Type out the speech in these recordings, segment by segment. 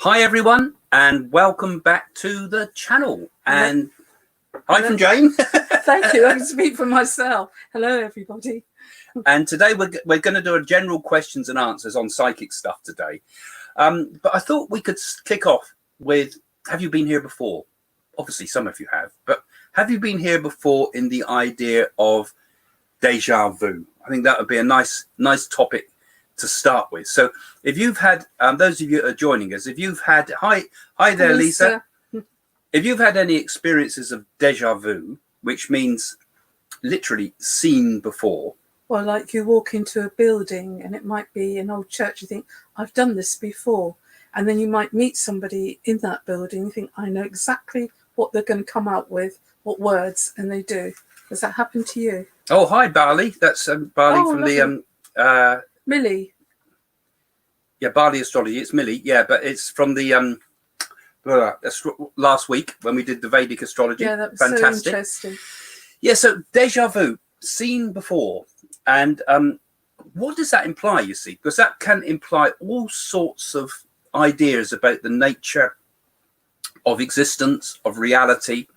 Hi everyone, and welcome back to the channel. And hi from Jane. Thank you. I can speak for myself. Hello everybody. And today we're going to do a general questions and answers on psychic stuff today. But I thought we could kick off with, have you been here before? Obviously some of you have, but have you been here before in the idea of deja vu? I think that would be a nice topic to start with. So if you've had, those of you that are joining us, if you've had, hi there, Lisa. If you've had any experiences of deja vu, which means literally seen before. Well, like you walk into a building and it might be an old church, you think, I've done this before. And then you might meet somebody in that building, you think, I know exactly what they're going to come out with, what words, and they do. Does that happen to you? Oh, hi, Barley. That's Barley from lovely. the... Millie. Yeah, Barley Astrology. It's Millie. Yeah, but it's from the last week when we did the Vedic astrology. Yeah, that was fantastic. So interesting. Yeah, so deja vu, seen before. And what does that imply, you see? Because that can imply all sorts of ideas about the nature of existence, of reality.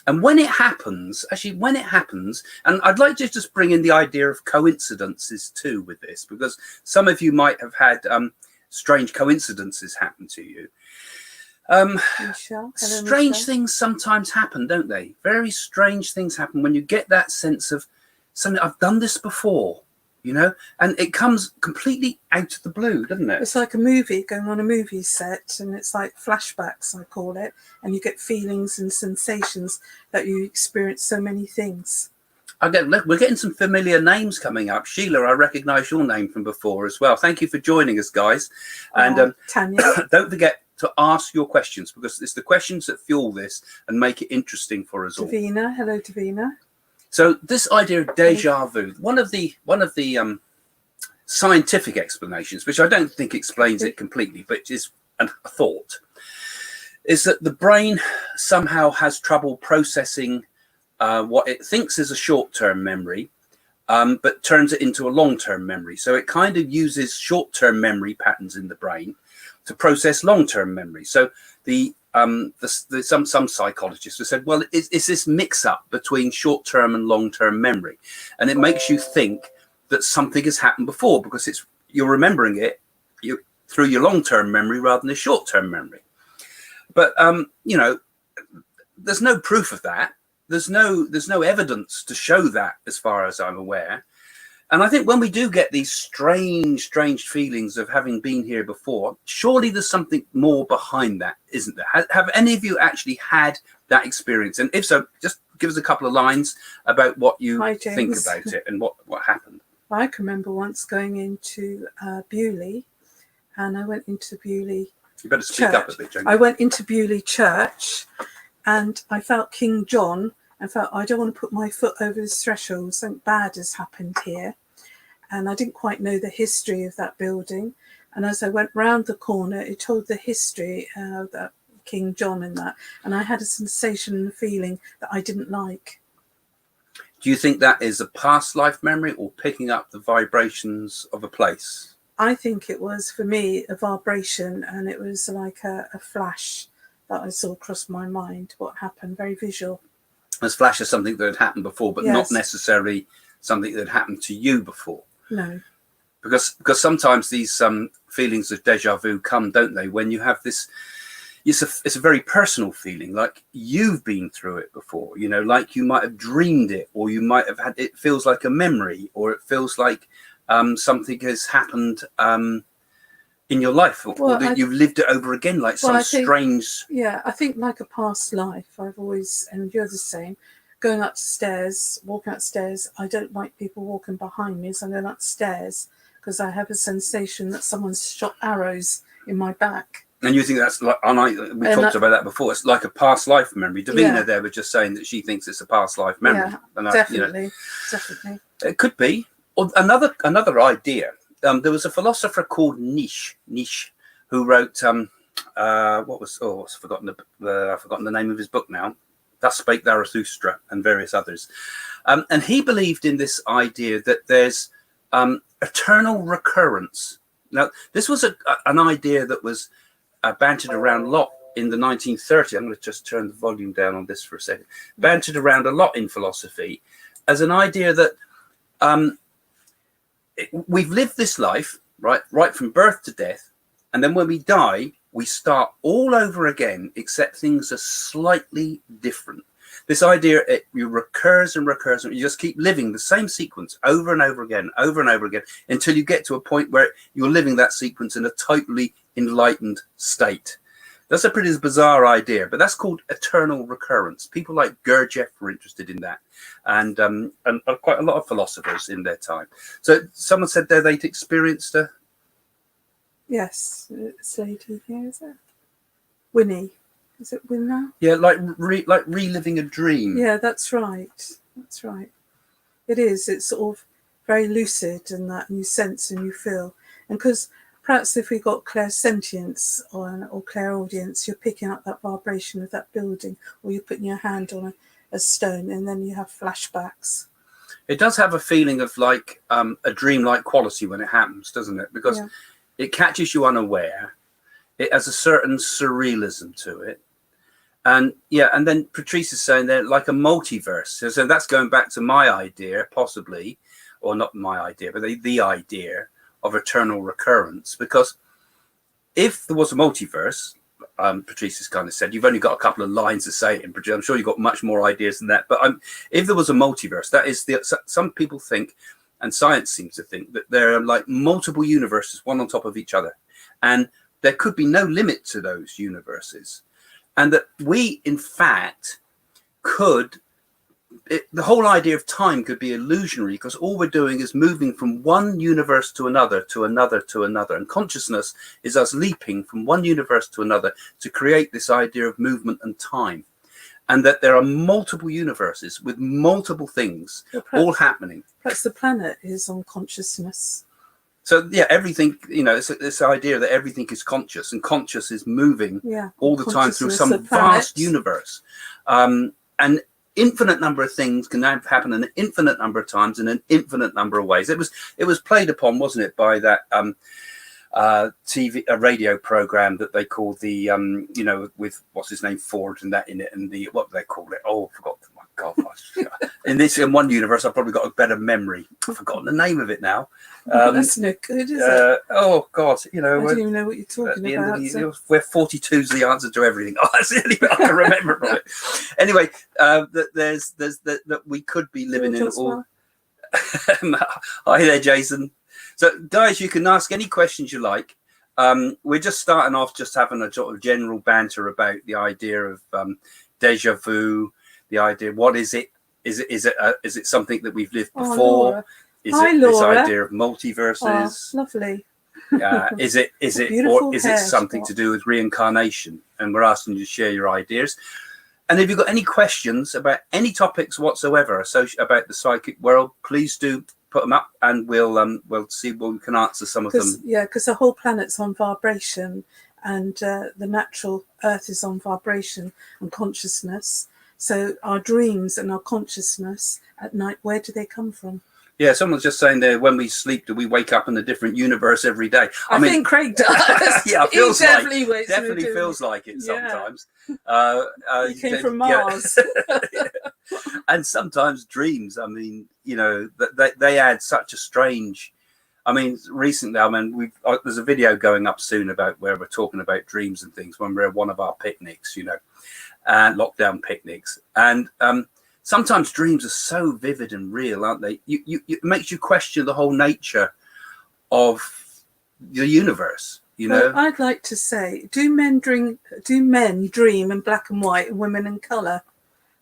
And when it happens, and I'd like to just bring in the idea of coincidences too with this, because some of you might have had strange coincidences happen to you. Strange things sometimes happen, don't they? Very strange things happen when you get that sense of something, I've done this before, you know, and it comes completely out of the blue, doesn't it? It's like a movie, going on a movie set, and it's like flashbacks, I call it, and you get feelings and sensations that you experience so many things. We're getting some familiar names coming up. Sheila, I recognise your name from before as well. Thank you for joining us, guys. And Tanya. Don't forget to ask your questions, because it's the questions that fuel this and make it interesting for us all. Davina, hello Davina. So this idea of deja vu, one of the scientific explanations, which I don't think explains it completely, but is a thought, is that the brain somehow has trouble processing what it thinks is a short-term memory, but turns it into a long-term memory. So it kind of uses short-term memory patterns in the brain to process long-term memory. So some psychologists have said, well, is this mix-up between short-term and long-term memory? And it makes you think that something has happened before, because you're remembering it through your long-term memory rather than a short-term memory. But you know, there's no proof of that. There's no evidence to show that, as far as I'm aware. And I think when we do get these strange feelings of having been here before, surely there's something more behind that, isn't there? Have any of you actually had that experience? And if so, just give us a couple of lines about what you think about it and what happened. I can remember once going into Bewley, and I went into Bewley. You better speak up a bit, Jane. I went into Bewley Church, and I felt King John. I felt, I don't want to put my foot over this threshold. Something bad has happened here. And I didn't quite know the history of that building. And as I went round the corner, it told the history of that King John and that. And I had a sensation and a feeling that I didn't like. Do you think that is a past life memory or picking up the vibrations of a place? I think it was, for me, a vibration, and it was like a flash that I saw cross my mind, what happened, very visual. As flash is something that had happened before, but not necessarily something that had happened to you before. No. Because sometimes these feelings of deja vu come, don't they, when you have this, it's a very personal feeling, like you've been through it before, you know, like you might have dreamed it, or you might have had, it feels like a memory, or it feels like something has happened in your life, or that you've lived it over again, like some strange... Yeah, I think like a past life. I've always, and you're the same, going upstairs, walking upstairs, I don't like people walking behind me, so I'm going upstairs because I have a sensation that someone's shot arrows in my back. And you think that's like, we talked about that before, it's like a past life memory. Davina there was just saying that she thinks it's a past life memory. Yeah, and definitely. It could be. Or another idea. There was a philosopher called Nietzsche, who wrote I've forgotten the name of his book now. Thus Spake Zarathustra and various others, and he believed in this idea that there's eternal recurrence. Now, this was an idea that was bantered around a lot in the 1930s. I'm going to just turn the volume down on this for a second. Bantered around a lot in philosophy as an idea that we've lived this life, right from birth to death. And then when we die, we start all over again, except things are slightly different. This idea, it recurs and recurs, and you just keep living the same sequence over and over again, until you get to a point where you're living that sequence in a totally enlightened state. That's a pretty bizarre idea, but that's called eternal recurrence. People like Gurdjieff were interested in that, and quite a lot of philosophers in their time. So someone said there they'd experienced a... Yes, it's lady here, is it? Winnie. Is it Winnie? Yeah, like reliving a dream. Yeah, that's right. That's right. It is. It's sort of very lucid and that, and you sense and you feel. And because perhaps if we got clairsentience or clairaudience, you're picking up that vibration of that building, or you're putting your hand on a stone, and then you have flashbacks. It does have a feeling of like a dream-like quality when it happens, doesn't it? Because it catches you unaware. It has a certain surrealism to it. And yeah, and then Patrice is saying they're like a multiverse. So that's going back to my idea, possibly, or not my idea, but the idea of eternal recurrence. Because if there was a multiverse, Patrice has kind of said, you've only got a couple of lines to say it in. I'm sure you've got much more ideas than that. But if there was a multiverse, that is some people think, and science seems to think, that there are like multiple universes, one on top of each other. And there could be no limit to those universes. And that we, in fact, the whole idea of time could be illusionary, because all we're doing is moving from one universe to another, to another, to another. And consciousness is us leaping from one universe to another to create this idea of movement and time. And that there are multiple universes with multiple things all happening. Perhaps the planet is on consciousness. So yeah, everything, it's this idea that everything is conscious, and conscious is moving all the time through some vast universe. An infinite number of things can now happen an infinite number of times in an infinite number of ways. It was played upon, wasn't it, by that radio program that they called the with what's his name, Ford, and that in it, and the what do they call it? Oh, I forgot. My God, in one universe, I've probably got a better memory. I've forgotten the name of it now. That's no good, is it? Oh God, I don't even know what you're talking about. Where 42 is the answer to everything. Oh, that's the only bit I can remember of it. Anyway, that we could be living in all. Hi there, Jason. So, guys, you can ask any questions you like. We're just starting off, just having a sort of general banter about the idea of deja vu. The idea, what is it? Is it something that we've lived before? Hi, this Laura. idea of multiverses? Oh, lovely. Is it something to do with reincarnation? And we're asking you to share your ideas. And if you've got any questions about any topics whatsoever about the psychic world, please do put them up, and we'll see what we can answer some of them. Yeah, because the whole planet's on vibration, and the natural Earth is on vibration and consciousness. So our dreams and our consciousness at night, where do they come from? Yeah, someone's just saying there, when we sleep, do we wake up in a different universe every day? I think Craig does. Yeah, it feels definitely feels like it sometimes. He came from Mars. And sometimes dreams, I mean, they add such a strange... I mean, recently, there's a video going up soon about where we're talking about dreams and things when we're at one of our picnics, and lockdown picnics. And sometimes dreams are so vivid and real, aren't they? It makes you question the whole nature of the universe, Well, I'd like to say, do men dream in black and white and women in colour?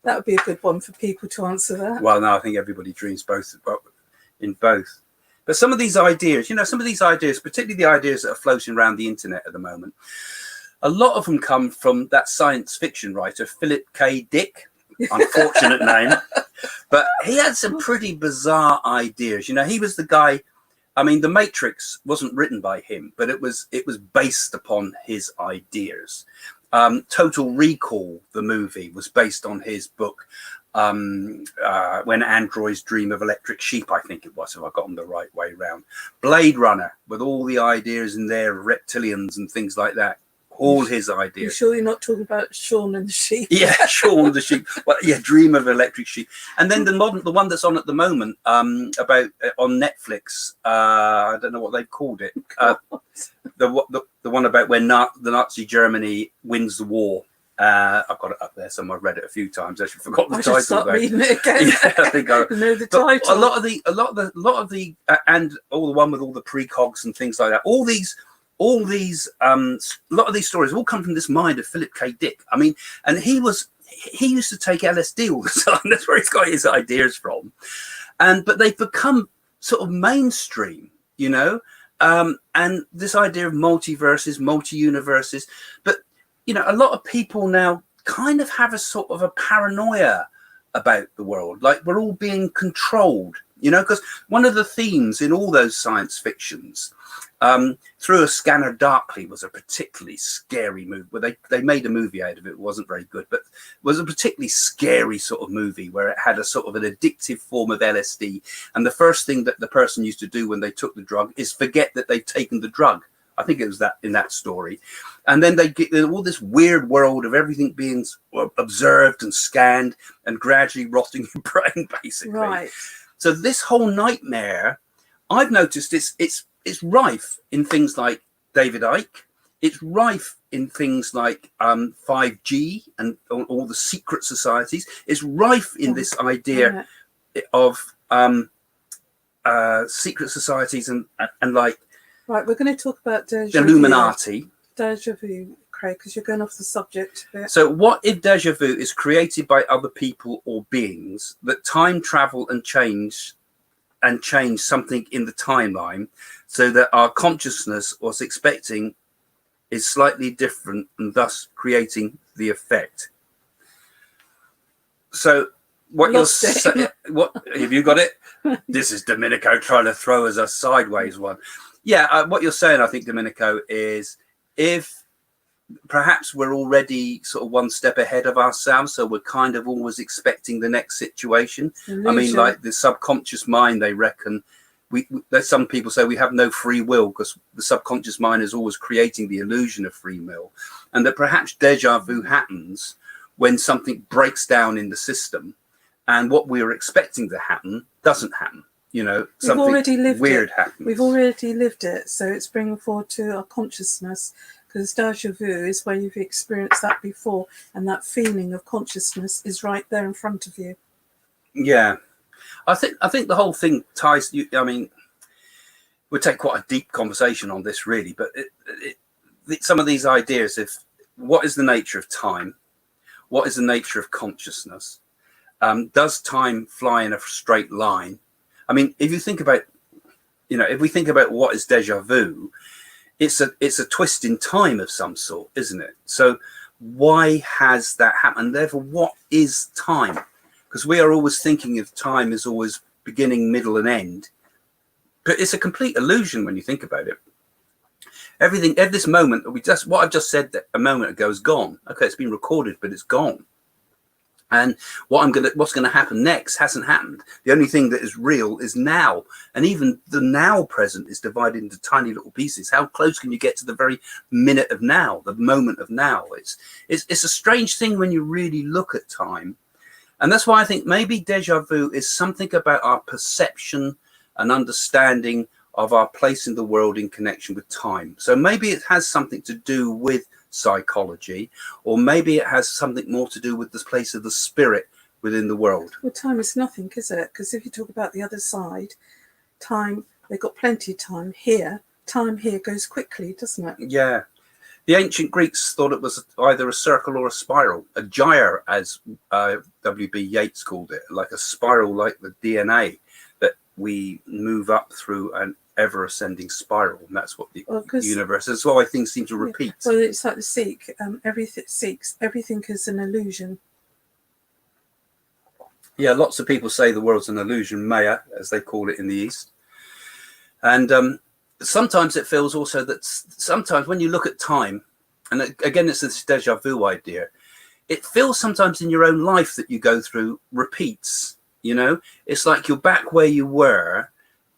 That would be a good one for people to answer that. Well, no, I think everybody dreams in both. But some of these ideas, particularly the ideas that are floating around the internet at the moment, a lot of them come from that science fiction writer, Philip K. Dick. Unfortunate name. But he had some pretty bizarre ideas. He was the guy... I mean, The Matrix wasn't written by him, but it was based upon his ideas. Total Recall, the movie, was based on his book, When Androids Dream of Electric Sheep, I think it was, if I got them the right way round. Blade Runner, with all the ideas in there, reptilians and things like that. all his You ideas. sure you're not talking about Shaun and the Sheep? Yeah, Shaun the Sheep. Well, yeah, Dream of Electric Sheep. And then the one that's on at the moment, about on Netflix. I don't know what they've called it. The one about when the Nazi Germany wins the war. I've got it up there somewhere. I've read it a few times. I actually forgot the title. I should start reading it again. Yeah, I think I know the title. A lot of the and all the one with all the precogs and things like that. All these a lot of these stories all come from this mind of Philip K. Dick. I mean, and he used to take LSD all the time. That's where he's got his ideas from. But they've become sort of mainstream, you know. And this idea of multiverses, multi-universes, but you know, a lot of people now kind of have a sort of a paranoia about the world, like we're all being controlled, you know, because one of the themes in all those science fictions, Through a Scanner Darkly was a particularly scary movie. Well, they made a movie out of it. It wasn't very good, but it was a particularly scary sort of movie where it had a sort of an addictive form of LSD. And the first thing that the person used to do when they took the drug is forget that they've taken the drug. I think it was that in that story. And then they get all this weird world of everything being observed and scanned and gradually rotting your brain, basically. Right. So this whole nightmare, I've noticed it's rife in things like David Icke. It's rife in things like 5G and all the secret societies. It's rife in this idea of secret societies and like. Right, we're going to talk about deja Illuminati. Deja vu, Craig, because you're going off the subject a bit. So what if deja vu is created by other people or beings that time travel and change something in the timeline so that our consciousness was expecting is slightly different and thus creating the effect? So what you're saying, what have you got it? This is Domenico trying to throw us a sideways one. Yeah, what you're saying, I think, Domenico, is if perhaps we're already sort of one step ahead of ourselves, so we're kind of always expecting the next situation. Illusion. I mean, like the subconscious mind, they reckon, some people say we have no free will because the subconscious mind is always creating the illusion of free will, and that perhaps deja vu happens when something breaks down in the system and what we were expecting to happen doesn't happen. You know, something weird happens. We've already lived it, so it's bringing forward to our consciousness, because deja vu is where you've experienced that before, and that feeling of consciousness is right there in front of you. Yeah, I think the whole thing ties. I mean, we'll take quite a deep conversation on this, really, but some of these ideas of what is the nature of time, what is the nature of consciousness, does time fly in a straight line? I mean, if you think about, you know, if we think about what is deja vu, it's a twist in time of some sort, isn't it? So why has that happened? Therefore, what is time? Because we are always thinking of time as always beginning, middle, and end. But it's a complete illusion when you think about it. Everything at this moment, what I've just said a moment ago is gone. Okay, it's been recorded, but it's gone. And what's going to happen next hasn't happened. The only thing that is real is now. And even the now present is divided into tiny little pieces. How close can you get to the very minute of now, the moment of now? It's a strange thing when you really look at time. And that's why I think maybe deja vu is something about our perception and understanding of our place in the world in connection with time. So maybe it has something to do with psychology, or maybe it has something more to do with the place of the spirit within the world. Well, time is nothing, is it? Because if you talk about the other side, time, they've got plenty of time here. Time here goes quickly, doesn't it? Yeah. The ancient Greeks thought it was either a circle or a spiral, a gyre, as W.B. Yeats called it, like a spiral, like the DNA, that we move up through an ever ascending spiral, and that's what the universe is. That's why things seem to repeat. Well, it's like the Sikh. Everything is an illusion. Yeah, lots of people say the world's an illusion, Maya, as they call it in the East. And sometimes it feels also that sometimes when you look at time, and again, it's this deja vu idea, it feels sometimes in your own life that you go through repeats. You know, it's like you're back where you were.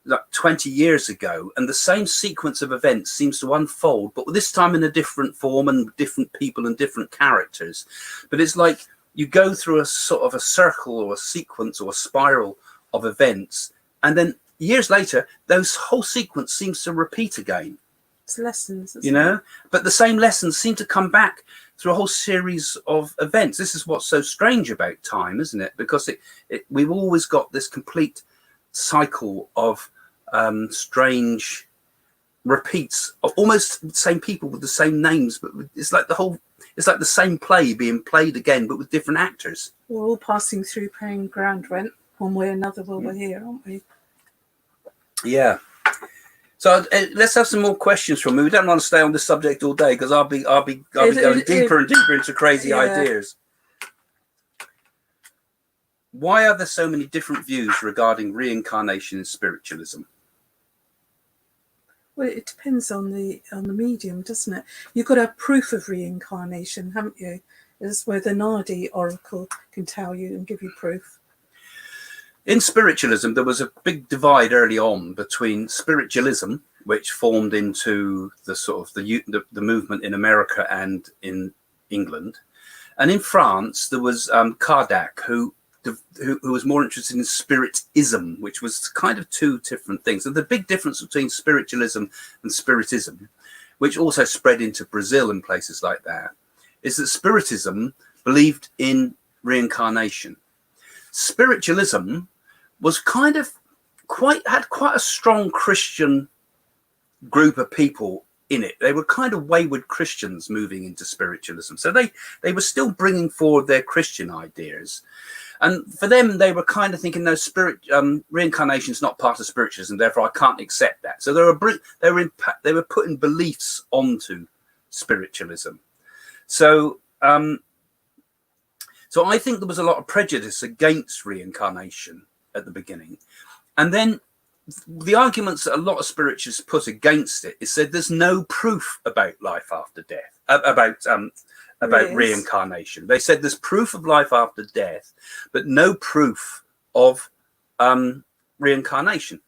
like 20 years ago, and the same sequence of events seems to unfold, but this time in a different form and different people and different characters. But it's like you go through a sort of a circle or a sequence or a spiral of events, and then years later, those whole sequence seems to repeat again. It's lessons, you know, but the same lessons seem to come back through a whole series of events. This is what's so strange about time, isn't it? Because we've always got this complete cycle of strange repeats of almost the same people with the same names, but it's like the same play being played again, but with different actors. We're all passing through paying ground rent one way or another while we're here, aren't we? Yeah. So let's have some more questions from me. We don't want to stay on this subject all day because I'll be going deeper and deeper into crazy ideas. Why are there so many different views regarding reincarnation and spiritualism? Well, it depends on the medium, doesn't it? You've got to have proof of reincarnation, haven't you? That's where the Nadi oracle can tell you and give you proof. In spiritualism, there was a big divide early on between spiritualism, which formed into the sort of the movement in America and in England, and in France there was Kardec, who was more interested in spiritism, which was kind of two different things. And the big difference between spiritualism and spiritism, which also spread into Brazil and places like that, is that spiritism believed in reincarnation. Spiritualism was kind of had quite a strong Christian group of people in it. They were kind of wayward Christians moving into spiritualism. So they were still bringing forward their Christian ideas. And for them, they were kind of thinking, no, reincarnation is not part of spiritualism, therefore I can't accept that. So they were putting beliefs onto spiritualism. So so I think there was a lot of prejudice against reincarnation at the beginning. And then the arguments that a lot of spiritualists put against it is said there's no proof about life after death, about reincarnation. They said there's proof of life after death, but no proof of reincarnation.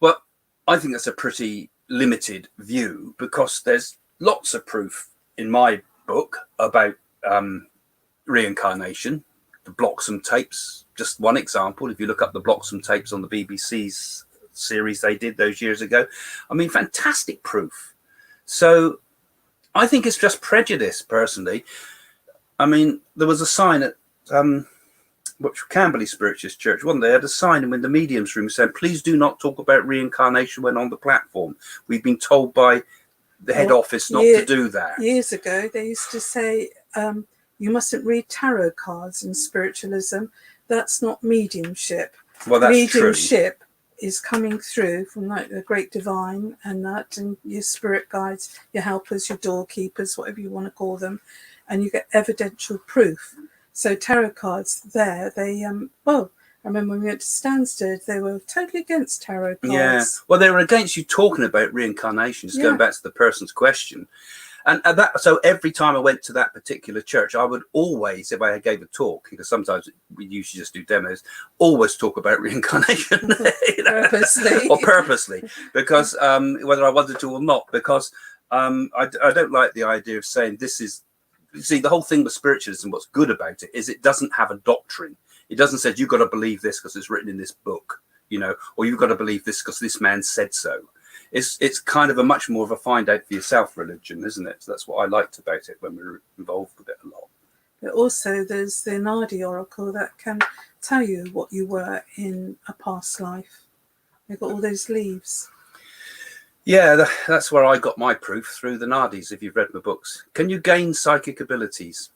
Well, I think that's a pretty limited view, because there's lots of proof in my book about reincarnation. The Bloxham tapes, just one example. If you look up the Bloxham tapes on the BBC's series they did those years ago, I mean, fantastic proof. So I think it's just prejudice, personally. I mean, there was a sign at Camberley Spiritualist Church, wasn't there? They had a sign in the medium's room saying, please do not talk about reincarnation when on the platform. We've been told by the head office not to do that. Years ago, they used to say, you mustn't read tarot cards in spiritualism. That's not mediumship. Well, that's mediumship is coming through from like the great divine and your spirit guides, your helpers, your doorkeepers, whatever you want to call them, and you get evidential proof. So tarot cards there, they I remember when we went to Stansted, they were totally against tarot cards. Yeah, well, they were against you talking about reincarnation, just going back to the person's question. And so every time I went to that particular church, I would always, if I gave a talk, because sometimes we usually just do demos, always talk about reincarnation. Purposely. Or purposely, because whether I wanted to or not, because I don't like the idea of saying this is, you see, the whole thing with spiritualism, what's good about it is it doesn't have a doctrine. It doesn't say you've got to believe this because it's written in this book, you know, or you've got to believe this because this man said so. It's kind of a much more of a find out for yourself religion, isn't it? So that's what I liked about it when we were involved with it a lot. But also there's the Nadi oracle that can tell you what you were in a past life. They've got all those leaves. Yeah, that's where I got my proof, through the Nadis, if you've read my books. Can you gain psychic abilities?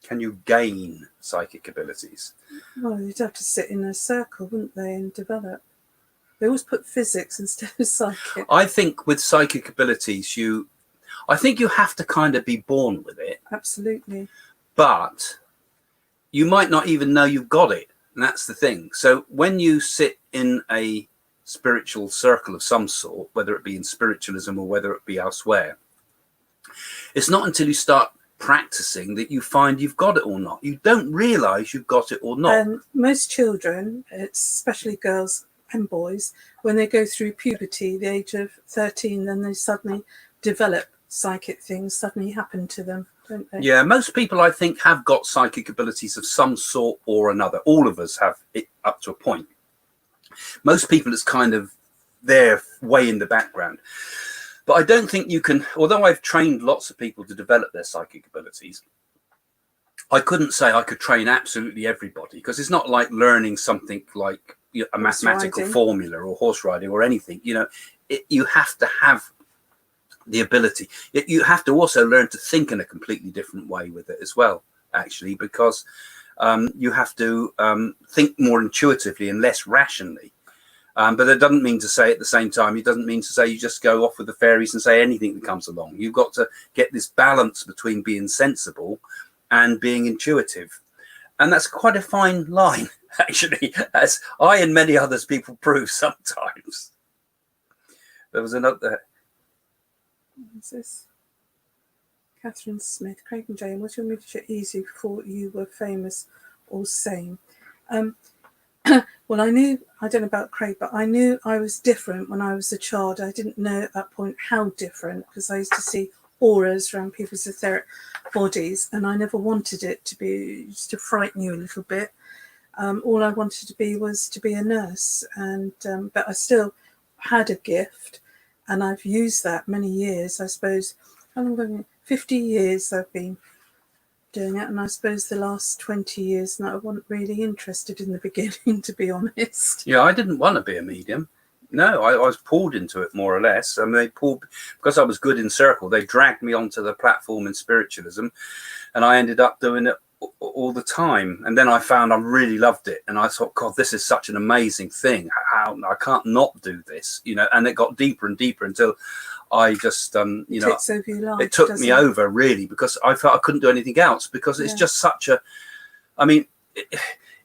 Can you gain psychic abilities? Well, you'd have to sit in a circle, wouldn't they, and develop. They always put physics instead of psychic. I think with psychic abilities, I think you have to kind of be born with it. Absolutely. But you might not even know you've got it. And that's the thing. So when you sit in a spiritual circle of some sort, whether it be in spiritualism or whether it be elsewhere, it's not until you start practicing that you find you've got it or not. You don't realize you've got it or not. And most children, especially girls, and boys, when they go through puberty, the age of 13, then they suddenly develop psychic things, suddenly happen to them, don't they? Yeah, most people, I think, have got psychic abilities of some sort or another. All of us have it up to a point. Most people, it's kind of there way in the background. But I don't think you can, although I've trained lots of people to develop their psychic abilities, I couldn't say I could train absolutely everybody, because it's not like learning something like, you know, a mathematical formula or horse riding or anything. You know, you have to have the ability. You have to also learn to think in a completely different way with it as well, actually, because you have to think more intuitively and less rationally. But it doesn't mean to say at the same time, it doesn't mean to say you just go off with the fairies and say anything that comes along. You've got to get this balance between being sensible and being intuitive. And that's quite a fine line, actually, as I and many others people prove sometimes. There was another. What's this? Catherine Smith, Craig and Jane, was your mediumship easy before you were famous or sane? Well, I don't know about Craig, but I knew I was different when I was a child. I didn't know at that point how different, because I used to see auras around people's etheric bodies, and I never wanted it to be, just to frighten you a little bit. All I wanted to be was to be a nurse, and but I still had a gift, and I've used that many years. I suppose, how long have I been? 50 years I've been doing it, and I suppose the last 20 years, and I wasn't really interested in the beginning, to be honest. Yeah, I didn't want to be a medium. No, I was pulled into it more or less. I mean, they pulled, because I was good in circle, they dragged me onto the platform in spiritualism, and I ended up doing it all the time. And then I found I really loved it, and I thought, God, this is such an amazing thing. How I can't not do this, you know. And it got deeper and deeper until I just, you know, it took me over, really, because I felt I couldn't do anything else, because it's just such a, I mean,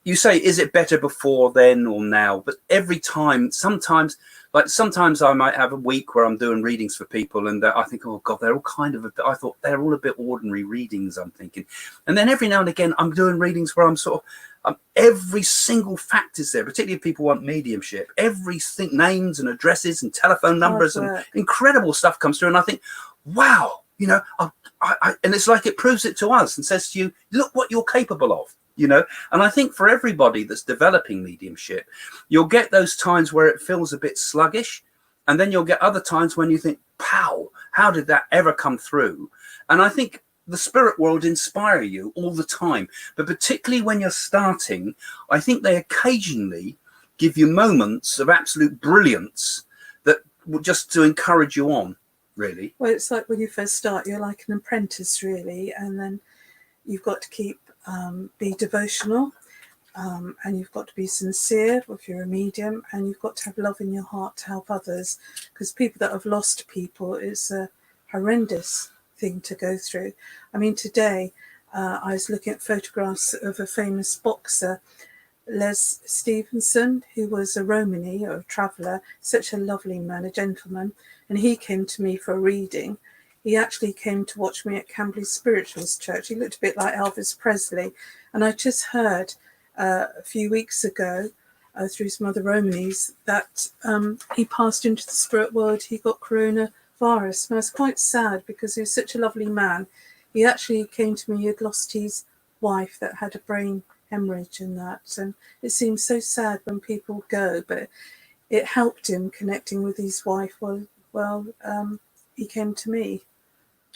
you say, is it better before then or now? But every time, sometimes I might have a week where I'm doing readings for people, and I think, oh God, they're all kind of, I thought they're all a bit ordinary readings, I'm thinking. And then every now and again, I'm doing readings where I'm sort of, every single fact is there, particularly if people want mediumship. Everything, names and addresses and telephone numbers and incredible stuff comes through. And I think, wow, you know, and it's like it proves it to us and says to you, look what you're capable of, you know. And I think for everybody that's developing mediumship, you'll get those times where it feels a bit sluggish. And then you'll get other times when you think, pow, how did that ever come through? And I think the spirit world inspire you all the time, but particularly when you're starting, I think they occasionally give you moments of absolute brilliance that will just to encourage you on, really. Well, it's like when you first start, you're like an apprentice, really, and then you've got to keep be devotional, and you've got to be sincere if you're a medium, and you've got to have love in your heart to help others, because people that have lost people is a horrendous thing to go through. I mean, today I was looking at photographs of a famous boxer, Les Stevenson, who was a Romany or a traveller, such a lovely man, a gentleman, and he came to me for a reading. He actually came to watch me at Camberley Spiritualist Church. He looked a bit like Elvis Presley, and I just heard a few weeks ago through some other Romanis that he passed into the spirit world. He got coronavirus, and I was quite sad because he was such a lovely man. He actually came to me, he had lost his wife that had a brain hemorrhage and that, and it seems so sad when people go, but it helped him connecting with his wife. Well, he came to me.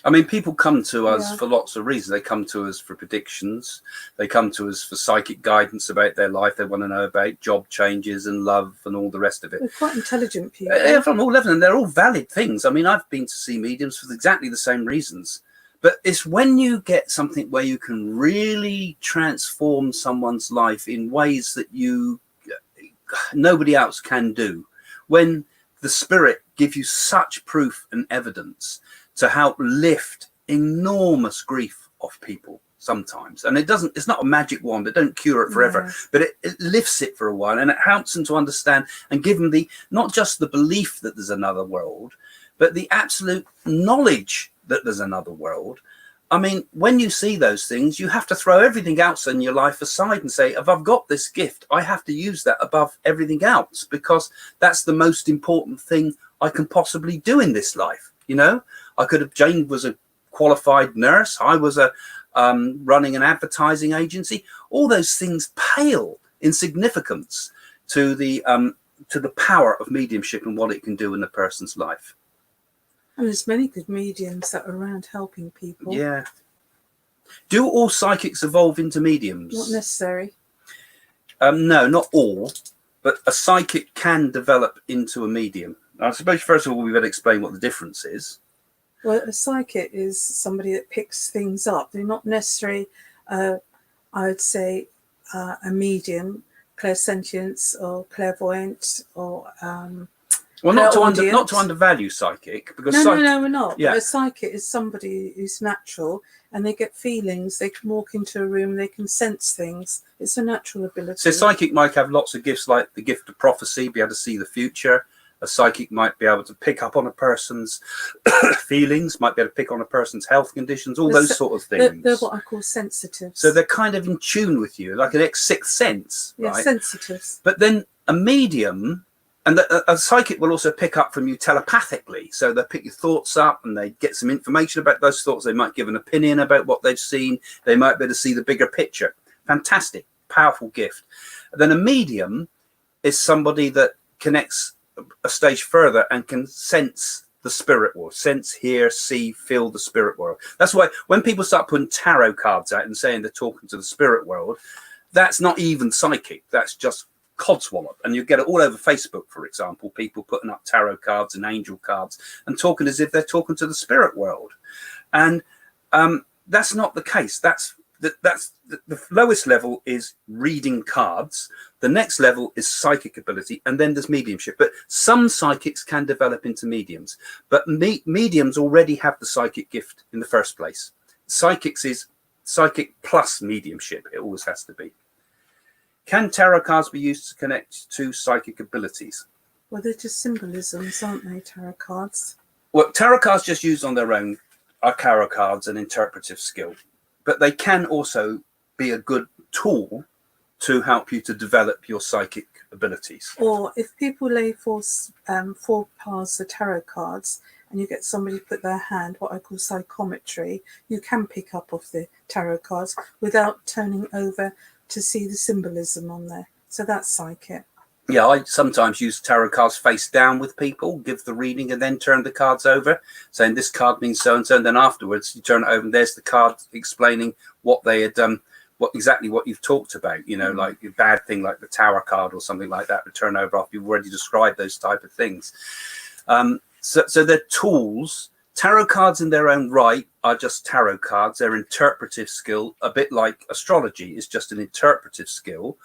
I mean, people come to us for lots of reasons. They come to us for predictions. They come to us for psychic guidance about their life. They want to know about job changes and love and all the rest of it. They're quite intelligent people. Yeah, from all levels, and they're all valid things. I mean, I've been to see mediums for exactly the same reasons. But it's when you get something where you can really transform someone's life in ways that nobody else can do. When the spirit gives you such proof and evidence to help lift enormous grief off people sometimes. And it's not a magic wand, it don't cure it forever, but it lifts it for a while, and it helps them to understand and give them not just the belief that there's another world, but the absolute knowledge that there's another world. I mean, when you see those things, you have to throw everything else in your life aside and say, if I've got this gift, I have to use that above everything else, because that's the most important thing I can possibly do in this life. You know, Jane was a qualified nurse. I was running an advertising agency. All those things pale in significance to the power of mediumship and what it can do in a person's life. And there's many good mediums that are around helping people. Yeah. Do all psychics evolve into mediums? Not necessary. No, not all, but a psychic can develop into a medium. I suppose, first of all, we better explain what the difference is. Well, a psychic is somebody that picks things up. They're not necessarily, I would say, a medium, clairsentience or clairvoyant or... well, not to undervalue psychic, because no, we're not. Yeah. A psychic is somebody who's natural, and they get feelings. They can walk into a room, they can sense things. It's a natural ability. So psychic might have lots of gifts, like the gift of prophecy, be able to see the future. A psychic might be able to pick up on a person's feelings, might be able to pick on a person's health conditions, all those sort of things. They're what I call sensitives. So they're kind of in tune with you, like an sixth sense. Yeah, right? Sensitives. But then a medium, and a psychic will also pick up from you telepathically. So they'll pick your thoughts up and they get some information about those thoughts. They might give an opinion about what they've seen. They might be able to see the bigger picture. Fantastic, powerful gift. And then a medium is somebody that connects a stage further and can sense the spirit world, sense, hear, see, feel the spirit world. That's why when people start putting tarot cards out and saying they're talking to the spirit world, that's not even psychic. That's just codswallop. And you get it all over Facebook, for example, people putting up tarot cards and angel cards and talking as if they're talking to the spirit world. And that's not the case. That's the lowest level is reading cards. The next level is psychic ability, and then there's mediumship. But some psychics can develop into mediums, but mediums already have the psychic gift in the first place. Psychics is psychic plus mediumship. It always has to be. Can tarot cards be used to connect to psychic abilities? Well, they're just symbolisms, aren't they, tarot cards? Well, tarot cards just used on their own are tarot cards and interpretive skill. But they can also be a good tool to help you to develop your psychic abilities. Or if people lay four piles of tarot cards and you get somebody to put their hand, what I call psychometry, you can pick up off the tarot cards without turning over to see the symbolism on there. So that's psychic. Yeah, I sometimes use tarot cards face down with people, give the reading and then turn the cards over, saying this card means so-and-so, and then afterwards you turn it over and there's the card explaining what they had done, exactly what you've talked about, you know, like a bad thing like the tower card or something like that to turn over after you've already described those type of things. So they're tools. Tarot cards in their own right are just tarot cards. They're interpretive skill, a bit like astrology is just an interpretive skill.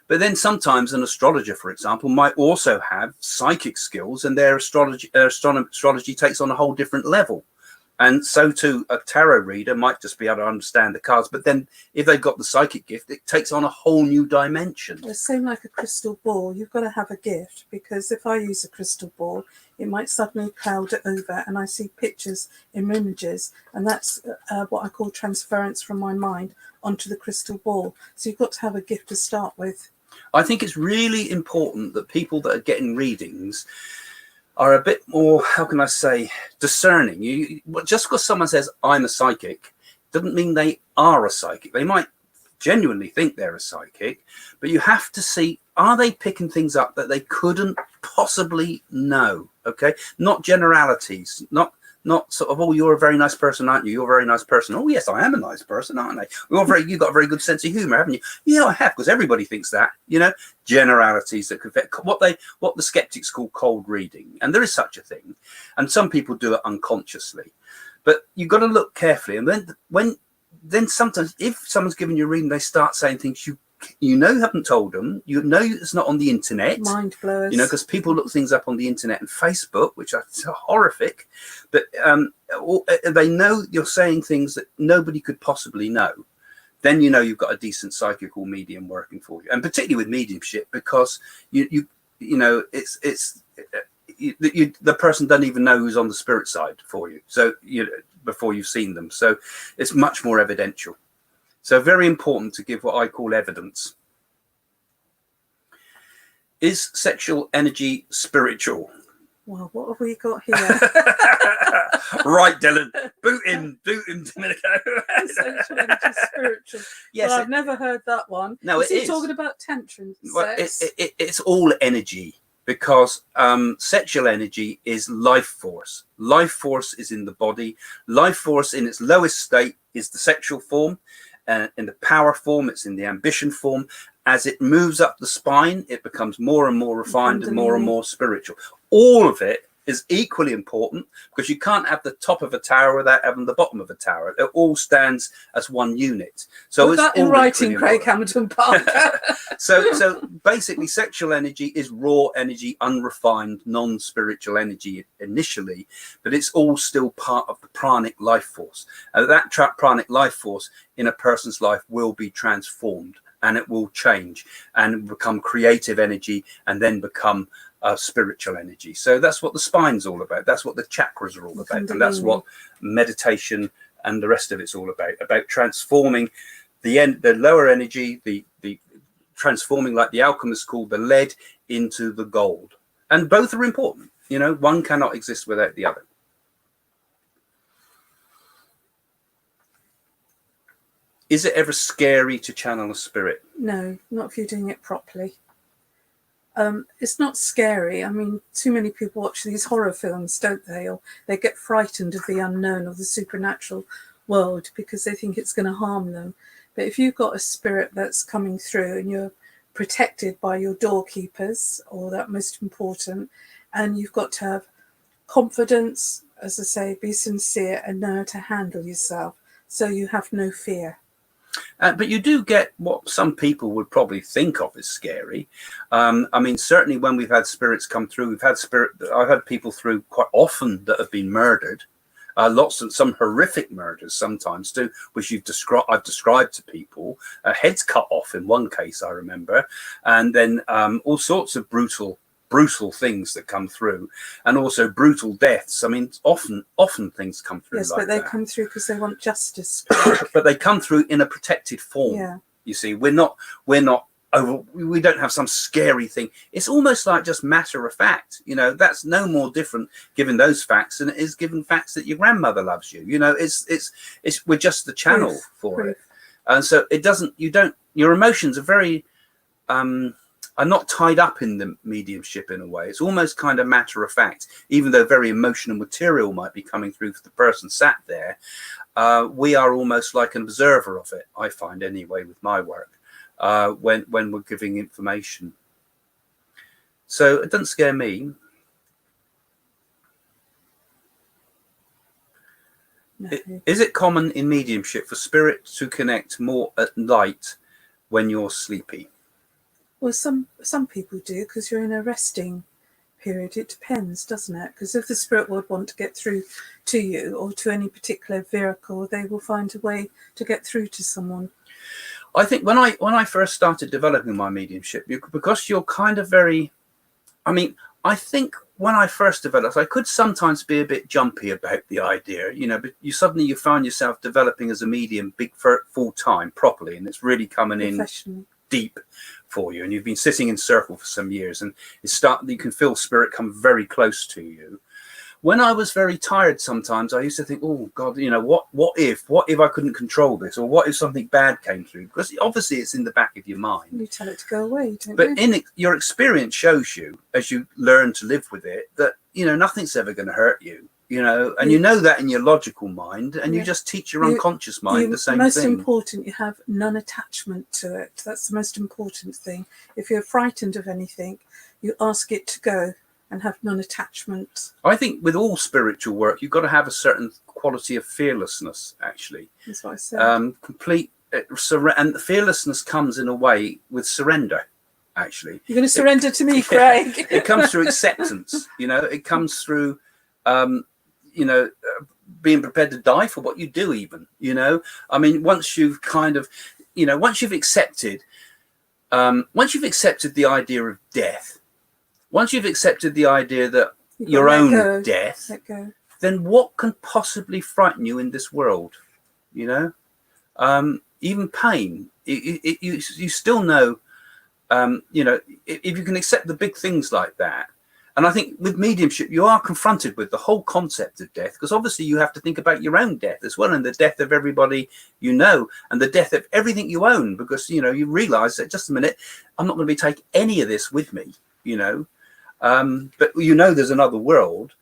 But then sometimes an astrologer, for example, might also have psychic skills, and their astrology takes on a whole different level. And so too, a tarot reader might just be able to understand the cards. But then if they've got the psychic gift, it takes on a whole new dimension. It's the same like a crystal ball. You've got to have a gift, because if I use a crystal ball, it might suddenly cloud it over and I see pictures in images. And that's what I call transference from my mind onto the crystal ball. So you've got to have a gift to start with. I think it's really important that people that are getting readings are a bit more, how can I say, discerning. Just because someone says, I'm a psychic, doesn't mean they are a psychic. They might genuinely think they're a psychic, but you have to see, are they picking things up that they couldn't possibly know? Okay, not generalities, not sort of, oh, you're a very nice person, aren't you? You're a very nice person. Oh, yes, I am a nice person, aren't I? You've got a very good sense of humor, haven't you? Yeah, I have, because everybody thinks that, you know, generalities that could affect what the skeptics call cold reading. And there is such a thing. And some people do it unconsciously. But you've got to look carefully. And then sometimes if someone's giving you a reading, they start saying things you know you haven't told them, you know it's not on the internet, mind blowers, you know, because people look things up on the internet and Facebook, which are so horrific, but they know you're saying things that nobody could possibly know. Then you know you've got a decent psychical medium working for you, and particularly with mediumship, because you know the person doesn't even know who's on the spirit side for you. So before you've seen them. So it's much more evidential. So very important to give what I call evidence. Is sexual energy spiritual? Well, what have we got here? Right, Dylan. Boot him, Domenico. Sexual energy spiritual. Yes, well, I've never heard that one. No, is he is talking about tantrums? Well, it's all energy, because sexual energy is life force. Life force is in the body. Life force in its lowest state is the sexual form. In the power form, it's in the ambition form. As it moves up the spine, it becomes more and more refined and more spiritual. All of it is equally important, because you can't have the top of a tower without having the bottom of a tower. It all stands as one unit. So put it's that in writing, Craig Hamilton Parker. So basically, sexual energy is raw energy, unrefined, non-spiritual energy initially, but it's all still part of the pranic life force. That pranic life force in a person's life will be transformed, and it will change and become creative energy, and then become spiritual energy. So that's what the spine's all about. That's what the chakras are all about. And that's what meditation and the rest of it's all about transforming the lower energy, the transforming, like the alchemists called, the lead into the gold. And both are important. You know, one cannot exist without the other. Is it ever scary to channel a spirit? No, not if you're doing it properly. It's not scary. I mean, too many people watch these horror films, don't they? Or they get frightened of the unknown or the supernatural world because they think it's going to harm them. But if you've got a spirit that's coming through and you're protected by your doorkeepers, or that most important, and you've got to have confidence, as I say, be sincere and know how to handle yourself, so you have no fear. But you do get what some people would probably think of as scary. I mean, certainly when we've had spirits come through, I've had people through quite often that have been murdered. Some horrific murders sometimes too, which I've described to people. Heads cut off in one case, I remember, and then all sorts of brutal things that come through, and also brutal deaths. I mean, often things come through. Yes, like but they that. Come through because they want justice. But they come through in a protected form. Yeah. You see, we don't have some scary thing. It's almost like just matter of fact. You know, that's no more different given those facts than it is given facts that your grandmother loves you. You know, we're just the channel for it. And so your emotions are very are not tied up in the mediumship in a way. It's almost kind of matter of fact, even though very emotional material might be coming through for the person sat there. We are almost like an observer of it, I find anyway, with my work, when we're giving information. So it doesn't scare me. No. Is it common in mediumship for spirit to connect more at night when you're sleepy? Well, some people do, because you're in a resting period. It depends, doesn't it? Because if the spirit would want to get through to you or to any particular vehicle, they will find a way to get through to someone. I think when I first started developing my mediumship, because you're kind of very, I mean, I think when I first developed, I could sometimes be a bit jumpy about the idea, you know, but you find yourself developing as a medium full time properly, and it's really coming in deep for you, and you've been sitting in circle for some years, and you can feel spirit come very close to you. When I was very tired sometimes, I used to think, oh God, you know, what if I couldn't control this, or what if something bad came through? Because obviously it's in the back of your mind. You tell it to go away, don't but you? Your experience shows you, as you learn to live with it, that, you know, nothing's ever going to hurt you. You know, and you know that in your logical mind, and you just teach your unconscious mind the same thing. Most important, you have non-attachment to it. That's the most important thing. If you're frightened of anything, you ask it to go and have non-attachment. I think with all spiritual work, you've got to have a certain quality of fearlessness, actually. That's what I said. Complete and fearlessness comes in a way with surrender, actually. You're going to surrender to me, Craig. It comes through acceptance, you know, it comes through... being prepared to die for what you do, even, you know. I mean, once you've kind of, you know, once you've accepted the idea of death, once you've accepted the idea that your own death, then what can possibly frighten you in this world? You know, even pain. You still know, you know, if you can accept the big things like that. And I think with mediumship, you are confronted with the whole concept of death, because obviously you have to think about your own death as well, and the death of everybody you know, and the death of everything you own, because, you know, you realize that just a minute, I'm not going to be taking any of this with me, you know. But you know there's another world.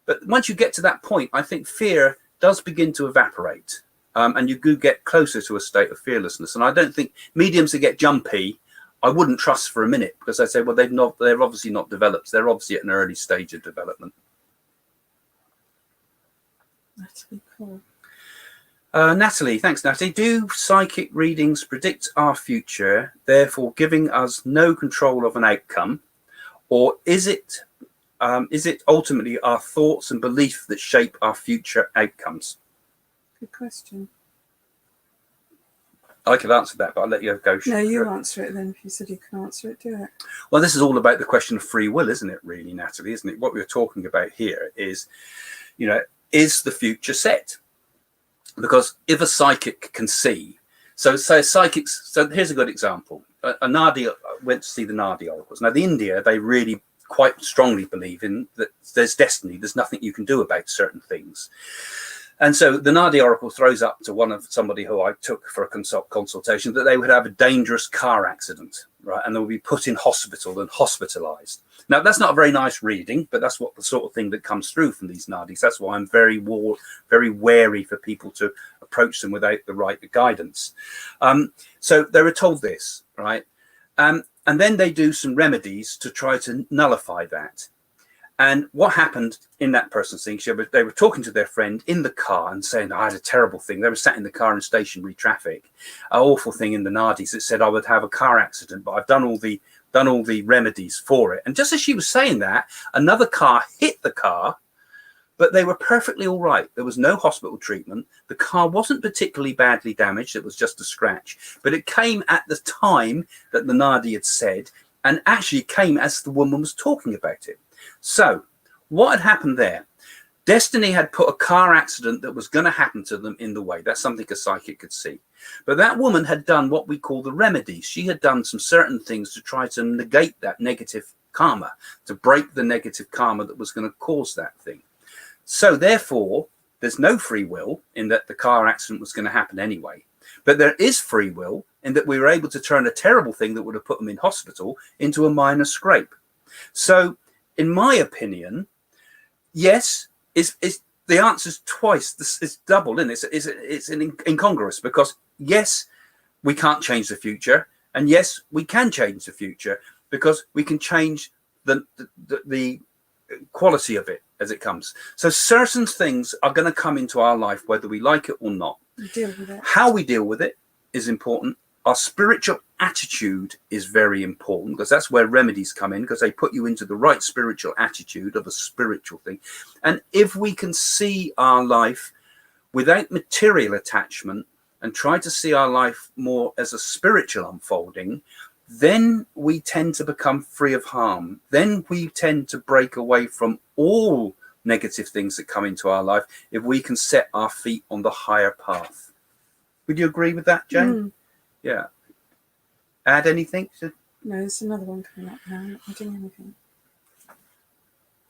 But once you get to that point, I think fear does begin to evaporate, and you do get closer to a state of fearlessness. And I don't think mediums that get jumpy, I wouldn't trust for a minute, because I say, well, they're obviously not developed. They're obviously at an early stage of development. Natalie, cool. Natalie, thanks, Natalie. Do psychic readings predict our future, therefore giving us no control of an outcome, or is it ultimately our thoughts and belief that shape our future outcomes? Good question. I could answer that, but I'll let you go. No, you answer it then. If you said you can answer it, do it. Well, this is all about the question of free will, isn't it, really, Natalie? Isn't it? What we're talking about here is, you know, is the future set? Because if a psychic can see, so psychics, so here's a good example. A Nadi went to see the Nadi oracles. Now, the India, they really quite strongly believe in that there's destiny. There's nothing you can do about certain things. And so the Nadi oracle throws up to somebody who I took for a consultation that they would have a dangerous car accident, right? And they would be put in hospital and hospitalized. Now, that's not a very nice reading, but that's what the sort of thing that comes through from these Nadis. That's why I'm very wary for people to approach them without the right guidance. So they were told this, right? And then they do some remedies to try to nullify that. And what happened in that person's thing, they were talking to their friend in the car and saying, I had a terrible thing. They were sat in the car in stationary traffic. An awful thing in the Nadis. It said I would have a car accident, but I've done all the remedies for it. And just as she was saying that, another car hit the car, but they were perfectly all right. There was no hospital treatment. The car wasn't particularly badly damaged. It was just a scratch. But it came at the time that the Nadi had said, and actually came as the woman was talking about it. So what had happened there? Destiny had put a car accident that was going to happen to them in the way. That's something a psychic could see. But that woman had done what we call the remedies. She had done some certain things to try to negate that negative karma, to break the negative karma that was going to cause that thing. So therefore, there's no free will in that the car accident was going to happen anyway. But there is free will in that we were able to turn a terrible thing that would have put them in hospital into a minor scrape. So in my opinion, yes, is the answer's twice. This is double, and it's incongruous, because yes, we can't change the future, and yes, we can change the future, because we can change the quality of it as it comes. So certain things are going to come into our life whether we like it or not. Deal with it. How we deal with it is important. Our spiritual attitude is very important, because that's where remedies come in, because they put you into the right spiritual attitude of a spiritual thing. And if we can see our life without material attachment and try to see our life more as a spiritual unfolding, then we tend to become free of harm. Then we tend to break away from all negative things that come into our life if we can set our feet on the higher path. Would you agree with that, Jane? Mm. Yeah. Add anything? No, there's another one coming up now. I'm not adding anything.